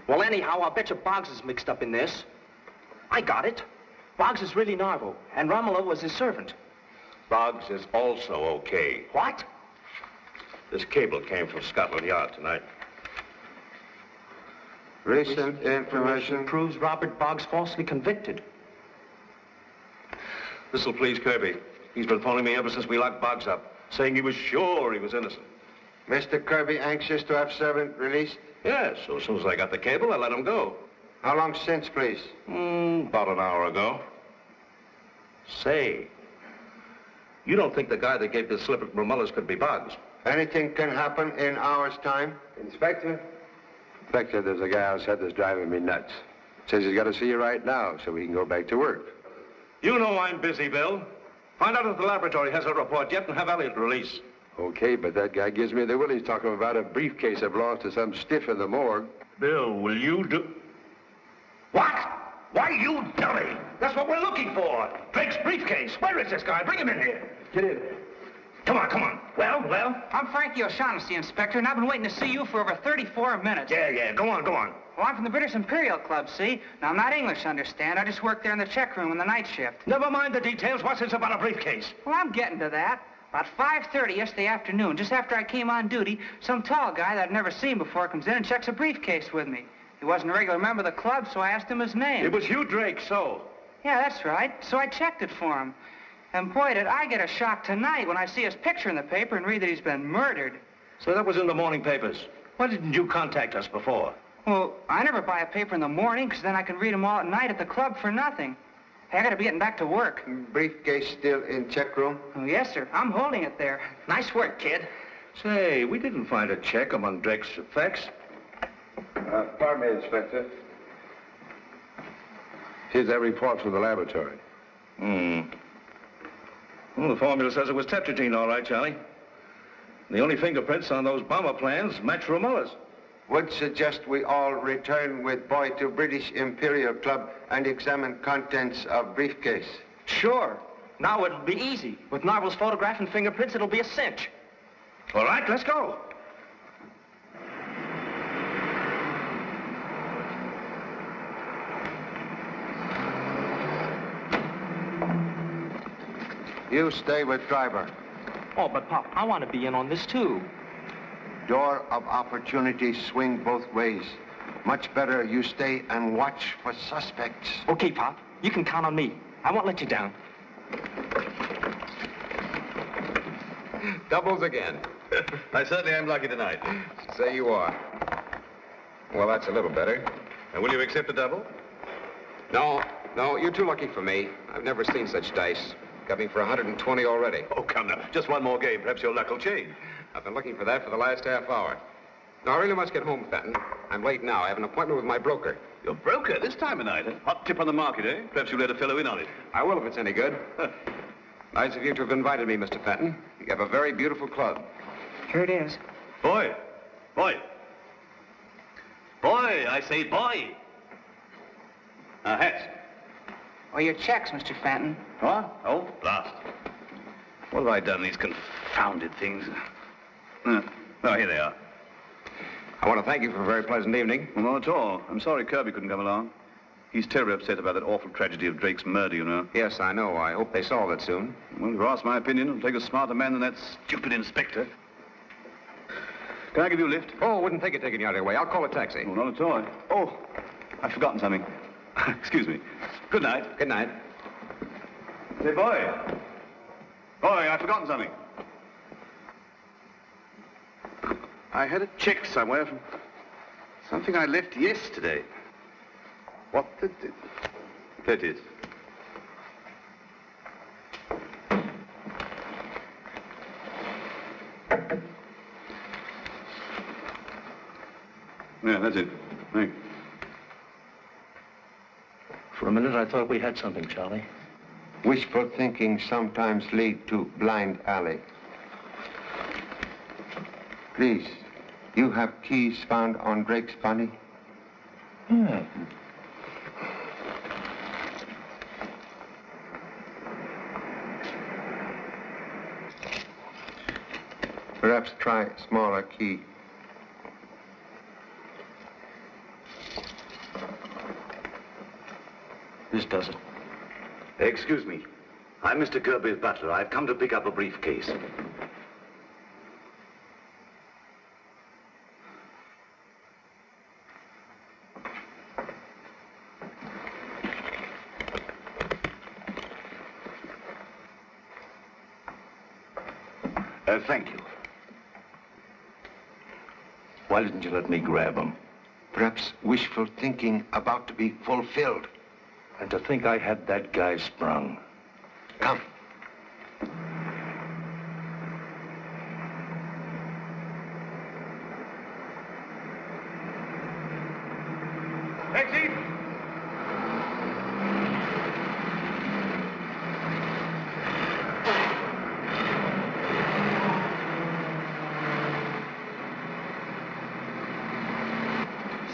Speaker 7: Well, anyhow, I'll bet you Boggs is mixed up in this. I got it. Boggs is really Narvo, and Romulo was his servant.
Speaker 8: Boggs is also okay.
Speaker 7: What?
Speaker 8: This cable came from Scotland Yard tonight.
Speaker 4: Recent information
Speaker 7: proves Robert Boggs falsely convicted.
Speaker 8: This'll please Kirby. He's been phoning me ever since we locked Boggs up, saying he was sure he was innocent.
Speaker 4: Mr. Kirby anxious to have servant released?
Speaker 8: Yes, so as soon as I got the cable, I let him go.
Speaker 4: How long since, please?
Speaker 8: About an hour ago. Say, you don't think the guy that gave the slip at Romulla's could be Boggs?
Speaker 4: Anything can happen in hours' time.
Speaker 17: Inspector? Inspector, there's a guy outside that's driving me nuts. Says he's got to see you right now so he can go back to work.
Speaker 8: You know I'm busy, Bill. Find out if the laboratory has a report yet and have Elliott release.
Speaker 17: Okay, but that guy gives me the willies talking about a briefcase I've lost to some stiff in the morgue.
Speaker 8: Bill, will you do...
Speaker 10: What? Why, you dummy! That's what we're looking for. Drake's briefcase. Where is this guy? Bring him in here.
Speaker 17: Get in.
Speaker 10: Come on, come on. Well?
Speaker 18: I'm Frankie O'Shaughnessy, Inspector, and I've been waiting to see you for over 34 minutes.
Speaker 10: Yeah, go on.
Speaker 18: Well, I'm from the British Imperial Club, see? Now, I'm not English, understand? I just work there in the check room in the night shift.
Speaker 10: Never mind the details. What's this about a briefcase?
Speaker 18: Well, I'm getting to that. About 5:30 yesterday afternoon, just after I came on duty, some tall guy that I'd never seen before comes in and checks a briefcase with me. He wasn't a regular member of the club, so I asked him his name.
Speaker 8: It was Hugh Drake, so?
Speaker 18: Yeah, that's right. So I checked it for him. And boy, did I get a shock tonight when I see his picture in the paper and read that he's been murdered.
Speaker 8: So that was in the morning papers. Why didn't you contact us before?
Speaker 18: Well, I never buy a paper in the morning, because then I can read them all at night at the club for nothing. Hey, I gotta be getting back to work.
Speaker 4: Briefcase still in check room?
Speaker 18: Oh, yes, sir. I'm holding it there. Nice work, kid.
Speaker 8: Say, we didn't find a check among Drake's effects.
Speaker 17: Pardon me, Inspector. Here's that report from the laboratory.
Speaker 8: Well, the formula says it was tetragenine, all right, Charlie. The only fingerprints on those bomber plans match Romulla's.
Speaker 4: Would suggest we all return with boy to British Imperial Club and examine contents of briefcase.
Speaker 7: Sure. Now it'll be easy. With Narvel's photograph and fingerprints, it'll be a cinch.
Speaker 8: All right, let's go.
Speaker 4: You stay with driver.
Speaker 7: Oh, but Pop, I want to be in on this, too.
Speaker 4: Door of opportunity swing both ways. Much better you stay and watch for suspects.
Speaker 7: Okay, Pop. You can count on me. I won't let you down.
Speaker 13: Doubles again. I certainly am lucky tonight.
Speaker 19: Say you are. Well, that's a little better.
Speaker 13: And will you accept a double?
Speaker 19: No, you're too lucky for me. I've never seen such dice. Got me for 120 already.
Speaker 8: Oh, come now. Just one more game. Perhaps your luck will change.
Speaker 19: I've been looking for that for the last half hour. No, I really must get home, Fenton. I'm late now. I have an appointment with my broker.
Speaker 13: Your broker this time of night, eh? Hot tip on the market, eh? Perhaps you'll let a fellow in on it.
Speaker 19: I will if it's any good. Nice of you to have invited me, Mr. Fenton. You have a very beautiful club.
Speaker 18: Here it is.
Speaker 13: Boy, I say boy. Hats.
Speaker 18: Or your checks, Mr. Fenton.
Speaker 13: What? Oh, blast. What have I done, these confounded things? Oh, here they are.
Speaker 19: I want to thank you for a very pleasant evening.
Speaker 13: Well, not at all. I'm sorry Kirby couldn't come along. He's terribly upset about that awful tragedy of Drake's murder, you know.
Speaker 19: Yes, I know. I hope they solve it soon.
Speaker 13: Well, if you ask my opinion, it'll take a smarter man than that stupid inspector. Can I give you a lift?
Speaker 19: Oh, wouldn't think of taking you out of your way. I'll call a taxi.
Speaker 13: Oh, not at all. Oh, I've forgotten something. Excuse me. Good night.
Speaker 19: Good night.
Speaker 13: Say, boy, I've forgotten something. I had a check somewhere from something I left yesterday. What the... There it is. Yeah, that's it. Thanks.
Speaker 10: For a minute, I thought we had something, Charlie.
Speaker 4: Wishful thinking sometimes lead to blind alley. Please, you have keys found on Drake's body? Perhaps try smaller key.
Speaker 10: This does it. Excuse me. I'm Mr. Kirby's butler. I've come to pick up a briefcase. Thank you. Why didn't you let me grab them?
Speaker 4: Perhaps wishful thinking about to be fulfilled.
Speaker 10: And to think I had that guy sprung.
Speaker 4: Come.
Speaker 8: Taxi!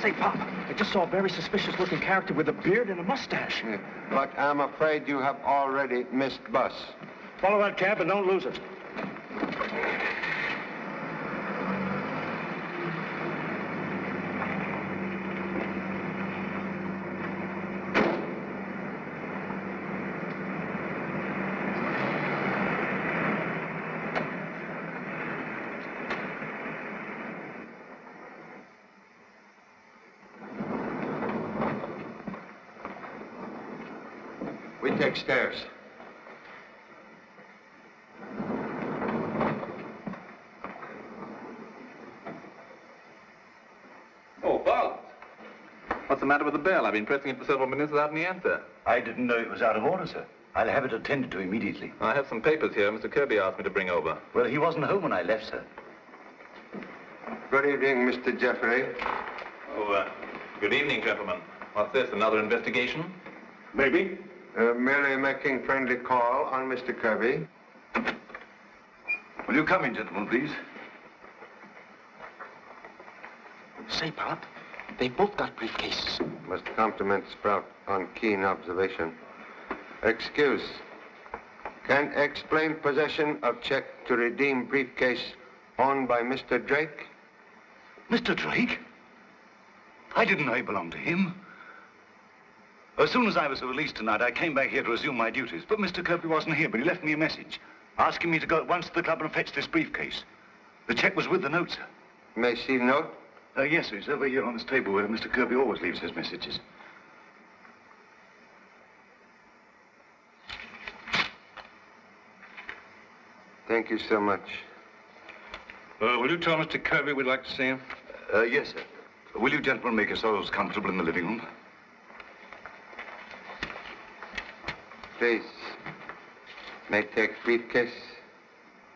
Speaker 7: Say, Pop, I just saw a very suspicious-looking character with a beard and a mustache.
Speaker 4: Yeah, but I'm afraid you have already missed bus.
Speaker 8: Follow that cab and don't lose it.
Speaker 4: We take stairs.
Speaker 5: Oh, Bob. What's the matter with the bell? I've been pressing it for several minutes without any answer.
Speaker 10: I didn't know it was out of order, sir. I'll have it attended to immediately.
Speaker 5: I have some papers here Mr. Kirby asked me to bring over.
Speaker 10: Well, he wasn't home when I left, sir.
Speaker 4: Good evening, Mr. Jeffrey.
Speaker 5: Oh, good evening, gentlemen. What's this, another investigation?
Speaker 8: Maybe.
Speaker 4: Merely making friendly call on Mr. Kirby.
Speaker 10: Will you come in, gentlemen, please?
Speaker 7: Say, Pop, they both got briefcases.
Speaker 4: Must compliment Sprout on keen observation. Excuse. Can explain possession of check to redeem briefcase owned by Mr. Drake?
Speaker 10: Mr. Drake? I didn't know he belonged to him. As soon as I was released tonight, I came back here to resume my duties. But Mr. Kirby wasn't here, but he left me a message asking me to go at once to the club and fetch this briefcase. The check was with the note, sir.
Speaker 4: May I see the note?
Speaker 10: Yes, sir. It's over here on this table where Mr. Kirby always leaves his messages.
Speaker 4: Thank you so much.
Speaker 8: Will you tell Mr. Kirby we'd like to see him?
Speaker 10: Yes, sir. Will you gentlemen make yourselves comfortable in the living room?
Speaker 4: Please. May I take briefcase?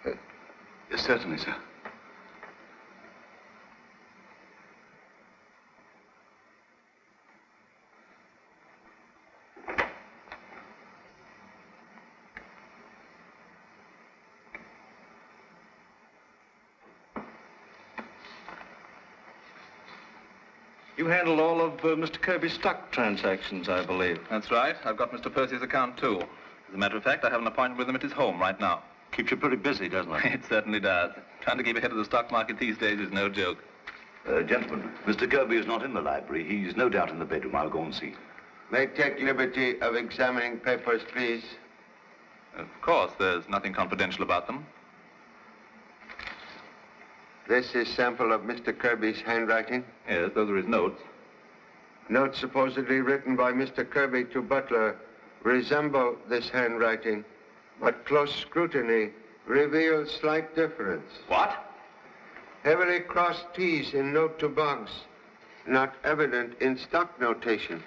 Speaker 10: Yes, certainly, sir.
Speaker 8: You handle all of Mr. Kirby's stock transactions, I believe.
Speaker 5: That's right. I've got Mr. Percy's account, too. As a matter of fact, I have an appointment with him at his home right now.
Speaker 8: Keeps you pretty busy, doesn't it?
Speaker 5: It certainly does. Trying to keep ahead of the stock market these days is no joke.
Speaker 10: Gentlemen, Mr. Kirby is not in the library. He's no doubt in the bedroom. I'll go and see.
Speaker 4: May I take liberty of examining papers, please?
Speaker 5: Of course, there's nothing confidential about them.
Speaker 4: This is sample of Mr. Kirby's handwriting?
Speaker 5: Yes, those are his notes.
Speaker 4: Notes supposedly written by Mr. Kirby to Butler resemble this handwriting, but close scrutiny reveals slight difference.
Speaker 5: What?
Speaker 4: Heavily crossed T's in note to Boggs, not evident in stock notations.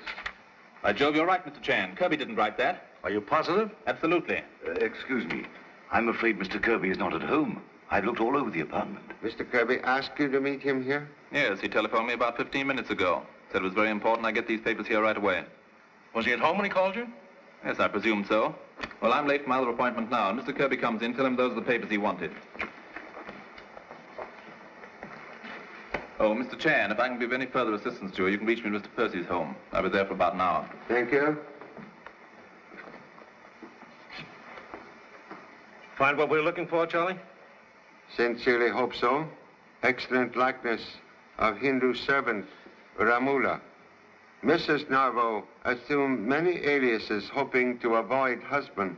Speaker 5: By Jove, you're right, Mr. Chan. Kirby didn't write that.
Speaker 8: Are you positive?
Speaker 5: Absolutely.
Speaker 10: Excuse me. I'm afraid Mr. Kirby is not at home. I've looked all over the apartment.
Speaker 4: Mr. Kirby asked you to meet him here?
Speaker 5: Yes, he telephoned me about 15 minutes ago. Said it was very important I get these papers here right away.
Speaker 8: Was he at home when he called you?
Speaker 5: Yes, I presume so. Well, I'm late for my other appointment now, and Mr. Kirby comes in, tell him those are the papers he wanted. Oh, Mr. Chan, if I can be of any further assistance to you, you can reach me at Mr. Percy's home. I'll be there for about an hour.
Speaker 4: Thank you.
Speaker 8: Find what we're looking for, Charlie?
Speaker 4: Sincerely hope so. Excellent likeness of Hindu servant Ramula. Mrs. Narvo assumed many aliases hoping to avoid husband.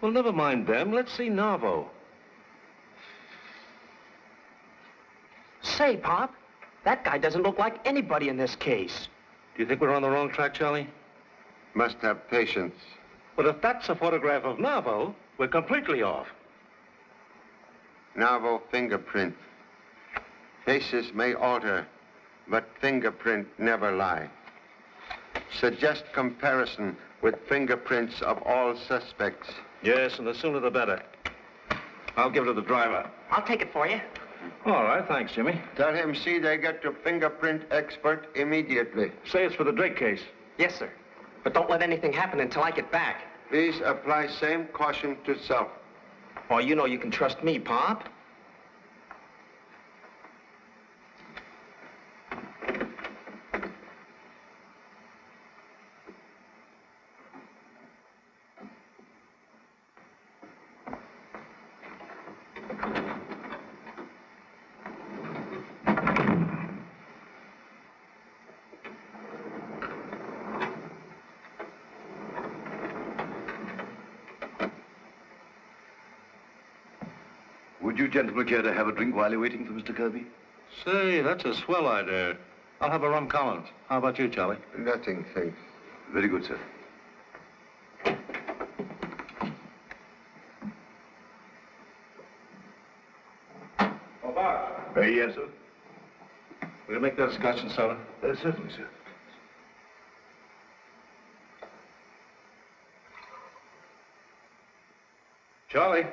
Speaker 8: Well, never mind them. Let's see Narvo.
Speaker 7: Say, Pop, that guy doesn't look like anybody in this case.
Speaker 8: Do you think we're on the wrong track, Charlie?
Speaker 4: Must have patience.
Speaker 8: But if that's a photograph of Narvo, we're completely off.
Speaker 4: Narvo fingerprint. Faces may alter, but fingerprint never lie. Suggest comparison with fingerprints of all suspects.
Speaker 8: Yes, and the sooner the better. I'll give it to the driver.
Speaker 7: I'll take it for you.
Speaker 8: All right, thanks, Jimmy.
Speaker 4: Tell him see they get to fingerprint expert immediately.
Speaker 8: Say it's for the Drake case.
Speaker 7: Yes, sir. But don't let anything happen until I get back.
Speaker 4: Please apply same caution to self.
Speaker 7: Oh, you know you can trust me, Pop.
Speaker 10: Would you gentlemen care to have a drink while you're waiting for Mr. Kirby?
Speaker 8: Say, that's a swell idea. I'll have a rum Collins. How about you, Charlie?
Speaker 4: Nothing, thanks.
Speaker 10: Very good, sir.
Speaker 8: Oh, Bob.
Speaker 10: Yes, sir.
Speaker 8: Will you make that scotch and soda?
Speaker 10: Certainly, sir.
Speaker 8: Charlie. Come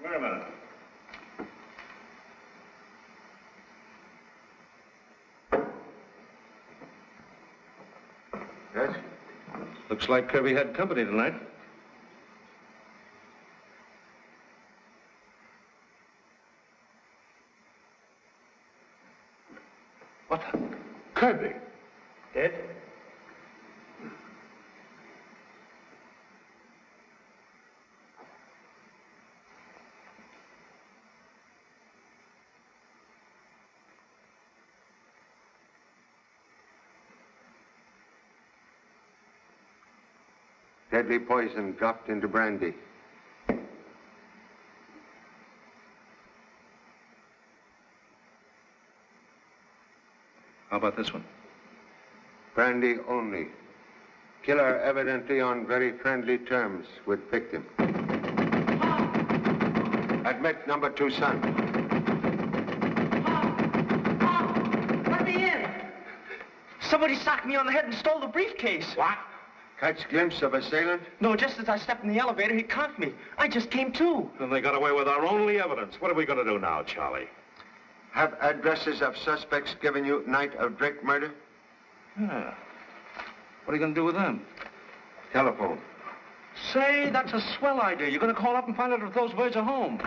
Speaker 8: here a minute.
Speaker 4: Yes?
Speaker 8: Looks like Kirby had company tonight.
Speaker 10: What? Kirby?
Speaker 7: Dead?
Speaker 4: Deadly poison dropped into brandy.
Speaker 8: How about this one?
Speaker 4: Brandy only. Killer evidently on very friendly terms with victim. Admit number 2, son.
Speaker 7: Let me in. Somebody socked me on the head and stole the briefcase.
Speaker 4: What? Catch glimpse of assailant?
Speaker 7: No, just as I stepped in the elevator, he conked me. I just came to.
Speaker 8: Then they got away with our only evidence. What are we going to do now, Charlie?
Speaker 4: Have addresses of suspects given you night of Drake murder?
Speaker 8: Yeah. What are you going to do with them?
Speaker 4: Telephone.
Speaker 8: Say, that's a swell idea. You're going to call up and find out if those birds are home.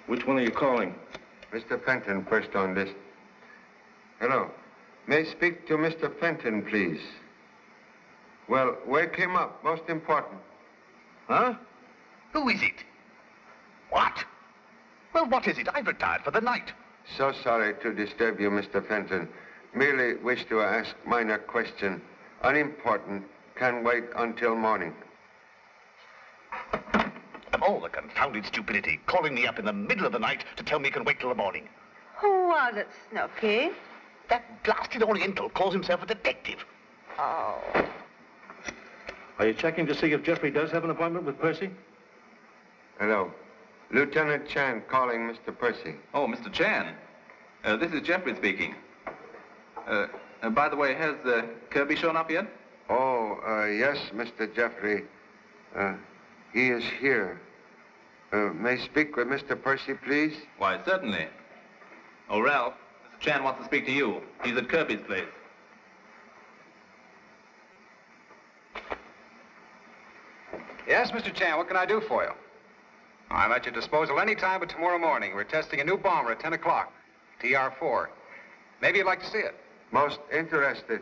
Speaker 8: Which one are you calling?
Speaker 4: Mr. Fenton, first on list. Hello. May I speak to Mr. Fenton, please? Well, wake him up. Most important.
Speaker 10: Huh? Who is it? What? Well, what is it? I've retired for the night.
Speaker 4: So sorry to disturb you, Mr. Fenton. Merely wish to ask minor question. Unimportant. Can wait until morning.
Speaker 10: Of all the confounded stupidity, calling me up in the middle of the night to tell me you can wait till the morning.
Speaker 20: Who was it, Snooky?
Speaker 10: That blasted Oriental calls himself a detective.
Speaker 20: Oh.
Speaker 8: Are you checking to see if Jeffrey does have an appointment with Percy?
Speaker 4: Hello. Lieutenant Chan calling Mr. Percy.
Speaker 5: Oh, Mr. Chan. This is Jeffrey speaking. By the way, has Kirby shown up yet?
Speaker 4: Oh, yes, Mr. Jeffrey. He is here. May I speak with Mr. Percy, please?
Speaker 5: Why, certainly. Oh, Ralph, Mr. Chan wants to speak to you. He's at Kirby's place.
Speaker 21: Yes, Mr. Chan, what can I do for you? I'm at your disposal any time but tomorrow morning. We're testing a new bomber at 10 o'clock, TR-4. Maybe you'd like to see it.
Speaker 4: Most interested.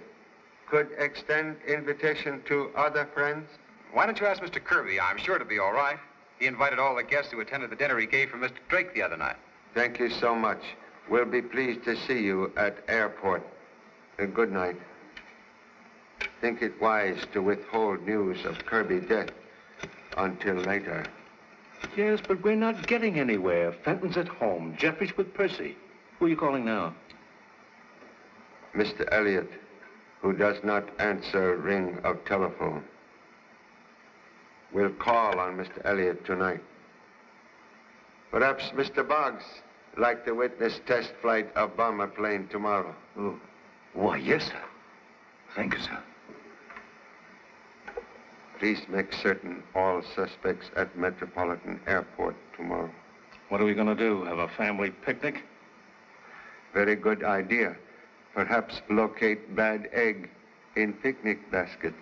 Speaker 4: could extend invitation to other friends?
Speaker 21: Why don't you ask Mr. Kirby? I'm sure to be all right. He invited all the guests who attended the dinner he gave for Mr. Drake the other night.
Speaker 4: Thank you so much. We'll be pleased to see you at airport. Good night. Think it wise to withhold news of Kirby death until later.
Speaker 8: Yes, but we're not getting anywhere. Fenton's at home. Jeffrey's with Percy. Who are you calling now?
Speaker 4: Mr. Elliot, who does not answer ring of telephone. We'll call on Mr. Elliot tonight. Perhaps Mr. Boggs like to witness test flight of bomber plane tomorrow.
Speaker 10: Oh. Why, yes, sir. Thank you, sir.
Speaker 4: Please make certain all suspects at Metropolitan Airport tomorrow.
Speaker 8: What are we going to do? Have a family picnic?
Speaker 4: Very good idea. Perhaps locate bad egg in picnic basket.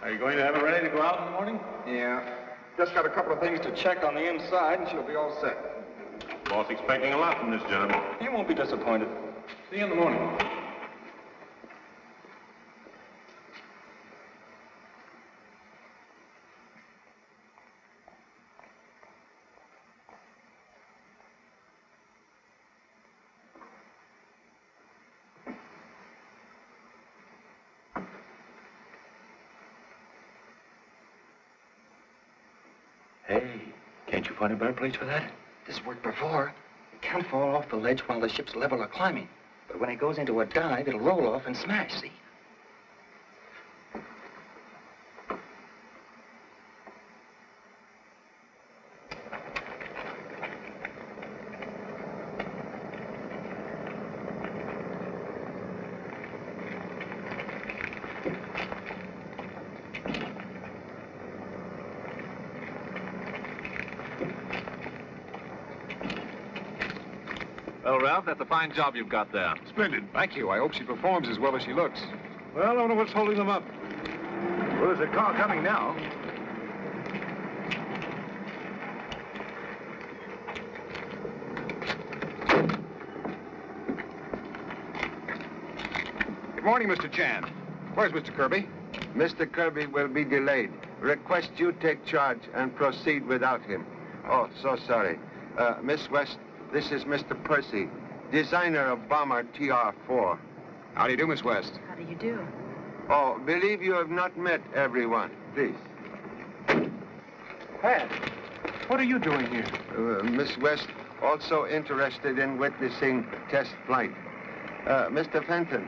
Speaker 5: Are you going to have her ready to go out in the morning? Yeah. Just got a couple of things to check on the inside, and she'll be all set.
Speaker 6: Boss expecting a lot from this job.
Speaker 5: You won't be disappointed. See you in the morning.
Speaker 7: Hey, can't you find a better place for that?
Speaker 1: This worked before. It can't fall off the ledge while the ship's level or climbing. But when it goes into a dive, it'll roll off and smash, see?
Speaker 5: Well, Ralph, that's a fine job you've got there.
Speaker 6: Splendid.
Speaker 5: Thank you. I hope she performs as well as she looks.
Speaker 6: Well, I don't know what's holding them up.
Speaker 5: Well, there's a car coming now. Good morning, Mr. Chan. Where's Mr. Kirby?
Speaker 4: Mr. Kirby will be delayed. Request you take charge and proceed without him. Oh, so sorry. Miss West, this is Mr. Percy, designer of bomber TR-4.
Speaker 21: How do you do, Miss West?
Speaker 12: How do you do?
Speaker 4: Oh, believe you have not met everyone. Please.
Speaker 6: Pat, what are you doing here?
Speaker 4: Miss West, also interested in witnessing test flight. Mr. Fenton.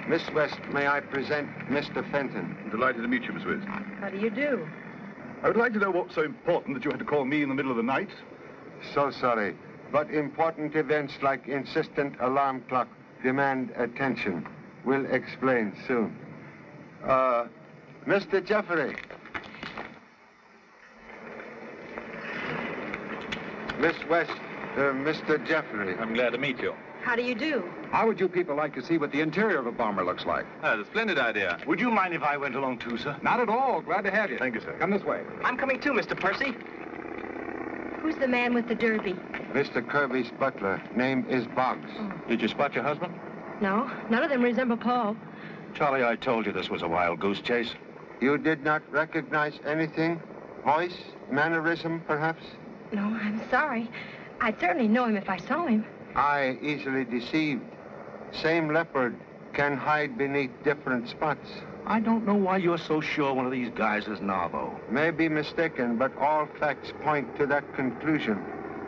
Speaker 4: Miss West, may I present Mr. Fenton?
Speaker 6: I'm delighted to meet you, Miss West.
Speaker 12: How do you do?
Speaker 6: I would like to know what's so important that you had to call me in the middle of the night.
Speaker 4: So sorry, but important events like insistent alarm clock demand attention. We'll explain soon. Mr. Jeffrey. Miss West, Mr. Jeffrey.
Speaker 5: I'm glad to meet you.
Speaker 12: How do you do?
Speaker 21: How would you people like to see what the interior of a bomber looks like?
Speaker 5: That's a splendid idea.
Speaker 10: Would you mind if I went along too, sir?
Speaker 21: Not at all. Glad to have you.
Speaker 6: Thank you, sir.
Speaker 21: Come this way.
Speaker 7: I'm coming too, Mr. Percy.
Speaker 12: Who's the man with the derby?
Speaker 4: Mr. Kirby's butler. Name is Boggs.
Speaker 8: Did you spot your husband?
Speaker 12: No, none of them resemble Paul.
Speaker 8: Charlie, I told you this was a wild goose chase.
Speaker 4: You did not recognize anything? Voice? Mannerism, perhaps?
Speaker 12: No, I'm sorry. I'd certainly know him if I saw him.
Speaker 4: Eye easily deceived. Same leopard can hide beneath different spots.
Speaker 8: I don't know why you're so sure one of these guys is Narvo.
Speaker 4: May be mistaken, but all facts point to that conclusion.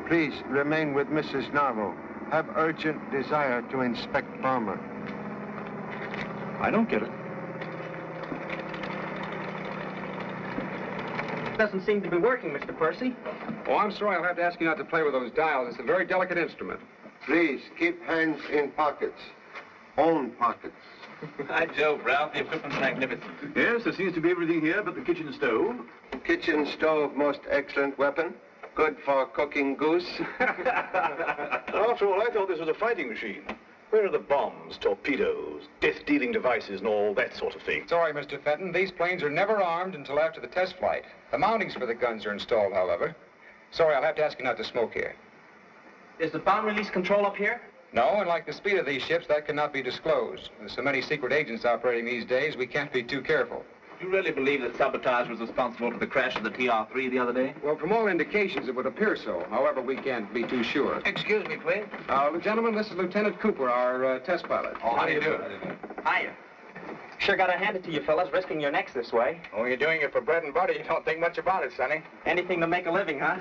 Speaker 4: Please remain with Mrs. Narvo. Have urgent desire to inspect bomber.
Speaker 8: I don't get it.
Speaker 7: Doesn't seem to be working, Mr. Percy.
Speaker 21: Oh, I'm sorry. I'll have to ask you not to play with those dials. It's a very delicate instrument.
Speaker 4: Please, keep hands in pockets. Own pockets.
Speaker 5: By Jove, Ralph, the equipment's magnificent.
Speaker 6: Yes, there seems to be everything here but the kitchen stove.
Speaker 4: Kitchen stove, most excellent weapon. Good for cooking goose.
Speaker 6: After all, I thought this was a fighting machine. Where are the bombs, torpedoes, death-dealing devices, and all that sort of thing?
Speaker 21: Sorry, Mr. Fenton. These planes are never armed until after the test flight. The mountings for the guns are installed, however. Sorry, I'll have to ask you not to smoke here.
Speaker 7: Is the bomb release control up here?
Speaker 19: No, and like the speed of these ships, that cannot be disclosed. There's so many secret agents operating these days, we can't be too careful.
Speaker 5: Do you really believe that sabotage was responsible for the crash of the TR-3 the other day?
Speaker 19: Well, from all indications, it would appear so. However, we can't be too sure.
Speaker 5: Excuse me, please.
Speaker 19: Gentlemen, this is Lieutenant Cooper, our test pilot.
Speaker 5: Oh, how do you do?
Speaker 7: Hiya. Sure gotta hand it to you fellas, risking your necks this way.
Speaker 21: Oh, you're doing it for bread and butter. You don't think much about it, Sonny.
Speaker 7: Anything to make a living, huh?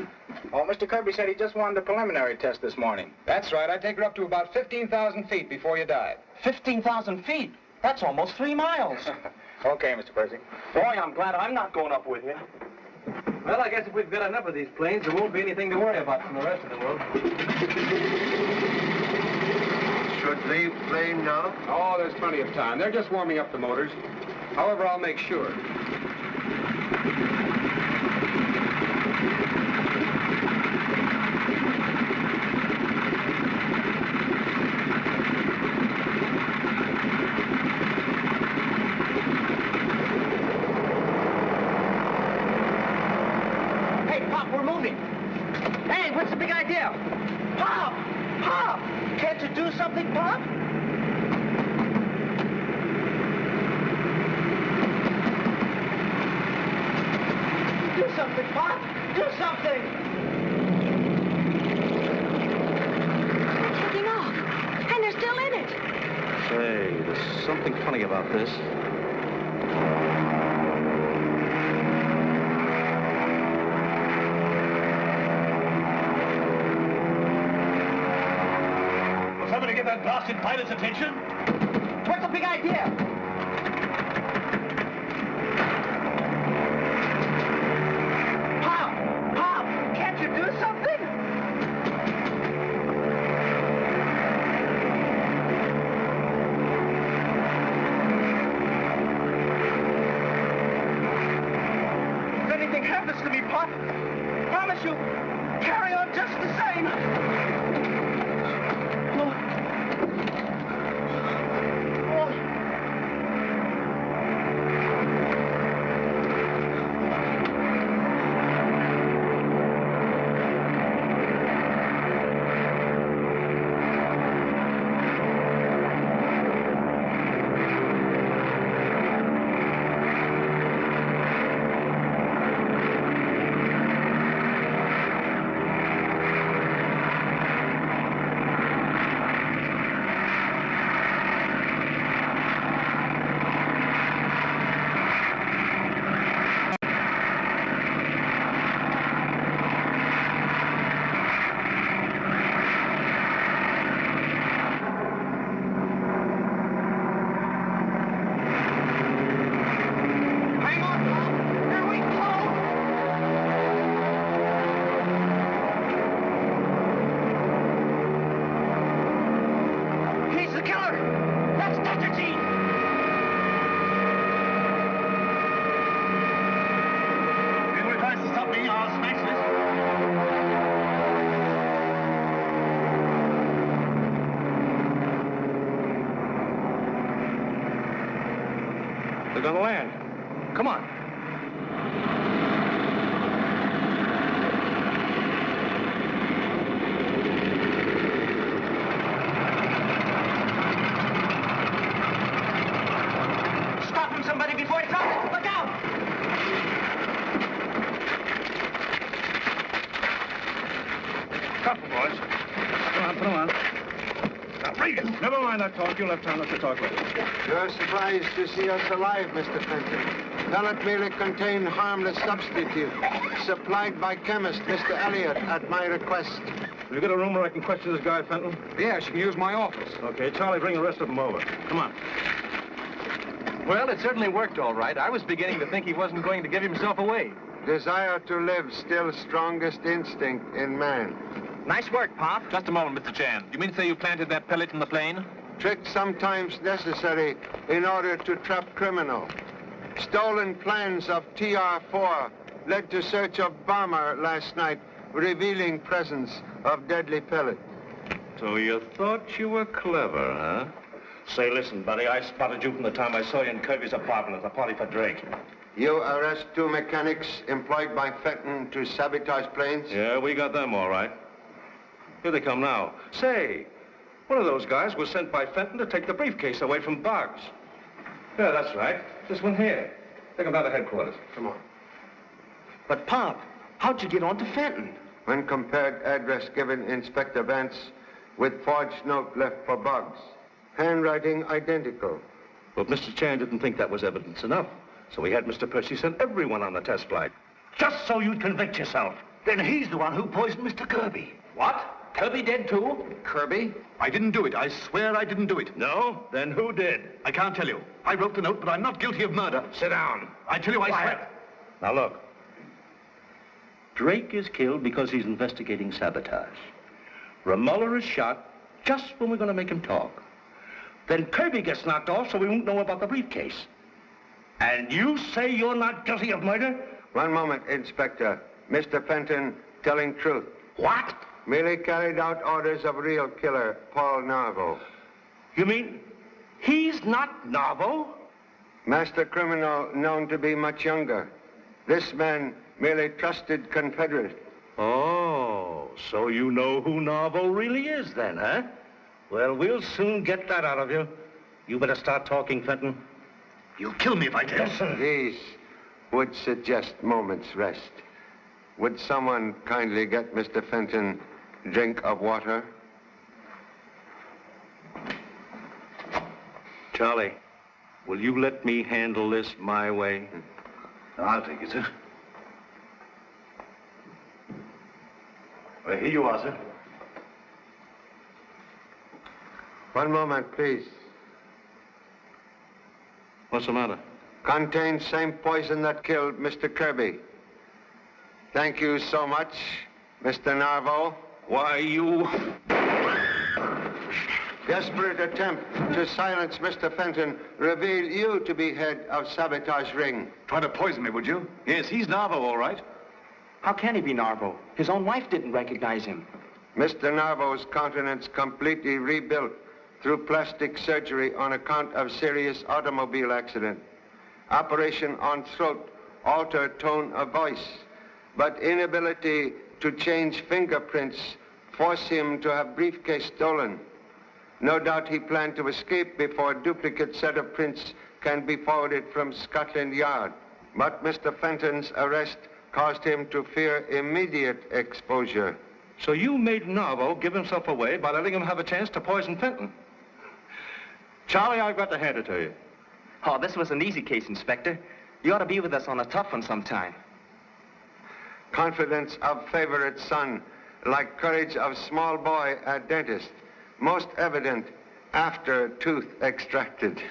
Speaker 21: Oh, Mr. Kirby said he just wanted a preliminary test this morning. That's right. I'd take her up to about 15,000 feet before you dive.
Speaker 7: 15,000 feet? That's almost 3 miles.
Speaker 21: Okay, Mr. Percy.
Speaker 7: Boy, I'm glad I'm not going up with you.
Speaker 5: Well, I guess if we've got enough of these planes, there won't be anything to worry about from the rest of the world.
Speaker 4: Should leave plane now?
Speaker 19: Oh, there's plenty of time. They're just warming up the motors. However, I'll make sure.
Speaker 7: Hey, Pop, we're moving. Hey, what's the big idea? Pop! Pop! Can't you do something, Pop? Do something, Pop! Do something!
Speaker 12: They're taking off, and they're still in it.
Speaker 8: Say, there's something funny about this.
Speaker 10: Will somebody get that blasted pilot's attention?
Speaker 7: What's the big idea? Pop! Pop! Can't you do something? If anything happens to me, Pop, promise you, carry on just the same.
Speaker 8: They're gonna land. Come on.
Speaker 7: Stop him, somebody, before he drops it. Look out!
Speaker 8: Couple, boys. Come on, come on. Now, Regan, never mind that talk. You'll have time to talk later.
Speaker 4: You're surprised to see us alive, Mr. Fenton. Pellet merely contained harmless substitute, supplied by chemist Mr. Elliott at my request.
Speaker 8: Have you got a room where I can question this guy, Fenton?
Speaker 19: Yeah, she can use my office.
Speaker 8: Okay, Charlie, bring the rest of them over. Come on.
Speaker 5: Well, it certainly worked all right. I was beginning to think he wasn't going to give himself away.
Speaker 4: Desire to live, still strongest instinct in man.
Speaker 5: Nice work, Pop. Just a moment, Mr. Chan. You mean to say you planted that pellet in the plane?
Speaker 4: Trick sometimes necessary in order to trap criminal. Stolen plans of TR-4 led to search of bomber last night, revealing presence of deadly pellet.
Speaker 8: So you thought you were clever, huh? Say, listen, buddy, I spotted you from the time I saw you in Kirby's apartment at the party for Drake.
Speaker 4: You arrest 2 mechanics employed by Fenton to sabotage planes?
Speaker 8: Yeah, we got them all right. Here they come now. Say, one of those guys was sent by Fenton to take the briefcase away from Boggs. Yeah, that's right. This one here. Take him down to headquarters. Come on.
Speaker 7: But, Pop, how'd you get on to Fenton?
Speaker 4: When compared address given Inspector Vance with forged note left for Boggs. Handwriting identical.
Speaker 8: But Mr. Chan didn't think that was evidence enough. So he had Mr. Percy send everyone on the test flight.
Speaker 10: Just so you'd convict yourself. Then he's the one who poisoned Mr. Kirby.
Speaker 7: What? Kirby dead too?
Speaker 10: Kirby? I didn't do it. I swear I didn't do it.
Speaker 8: No? Then who did?
Speaker 10: I can't tell you. I wrote the note, but I'm not guilty of murder.
Speaker 8: Sit down.
Speaker 10: I tell you, I swear.
Speaker 8: Now look. Drake is killed because he's investigating sabotage. Romuller is shot just when we're going to make him talk. Then Kirby gets knocked off so we won't know about the briefcase. And you say you're not guilty of murder?
Speaker 4: One moment, Inspector. Mr. Fenton telling truth.
Speaker 8: What?
Speaker 4: Merely carried out orders of real killer, Paul Narvo.
Speaker 8: You mean he's not Narvo?
Speaker 4: Master criminal known to be much younger. This man merely trusted Confederate.
Speaker 8: Oh, so you know who Narvo really is then, huh? Well, we'll soon get that out of you. You better start talking, Fenton.
Speaker 10: You'll kill me if I do.
Speaker 8: Yes, sir.
Speaker 4: These would suggest moment's rest. Would someone kindly get Mr. Fenton a drink of water?
Speaker 8: Charlie, will you let me handle this my way?
Speaker 10: I'll take it, sir. Well, here you are, sir.
Speaker 4: One moment, please.
Speaker 8: What's the matter?
Speaker 4: Contains same poison that killed Mr. Kirby. Thank you so much, Mr. Narvo.
Speaker 8: Why, you...
Speaker 4: Desperate attempt to silence Mr. Fenton reveal you to be head of sabotage ring.
Speaker 10: Try to poison me, would you? Yes, he's Narvo, all right.
Speaker 7: How can he be Narvo? His own wife didn't recognize him.
Speaker 4: Mr. Narvo's countenance completely rebuilt through plastic surgery on account of serious automobile accident. Operation on throat, altered tone of voice, but inability to change fingerprints force him to have briefcase stolen. No doubt he planned to escape before a duplicate set of prints can be forwarded from Scotland Yard. But Mr. Fenton's arrest caused him to fear immediate exposure.
Speaker 8: So you made Narvo give himself away by letting him have a chance to poison Fenton. Charlie, I've got to hand it to you.
Speaker 7: Oh, this was an easy case, Inspector. You ought to be with us on a tough one sometime.
Speaker 4: Confidence of favorite son, like courage of small boy at dentist. Most evident after tooth extracted.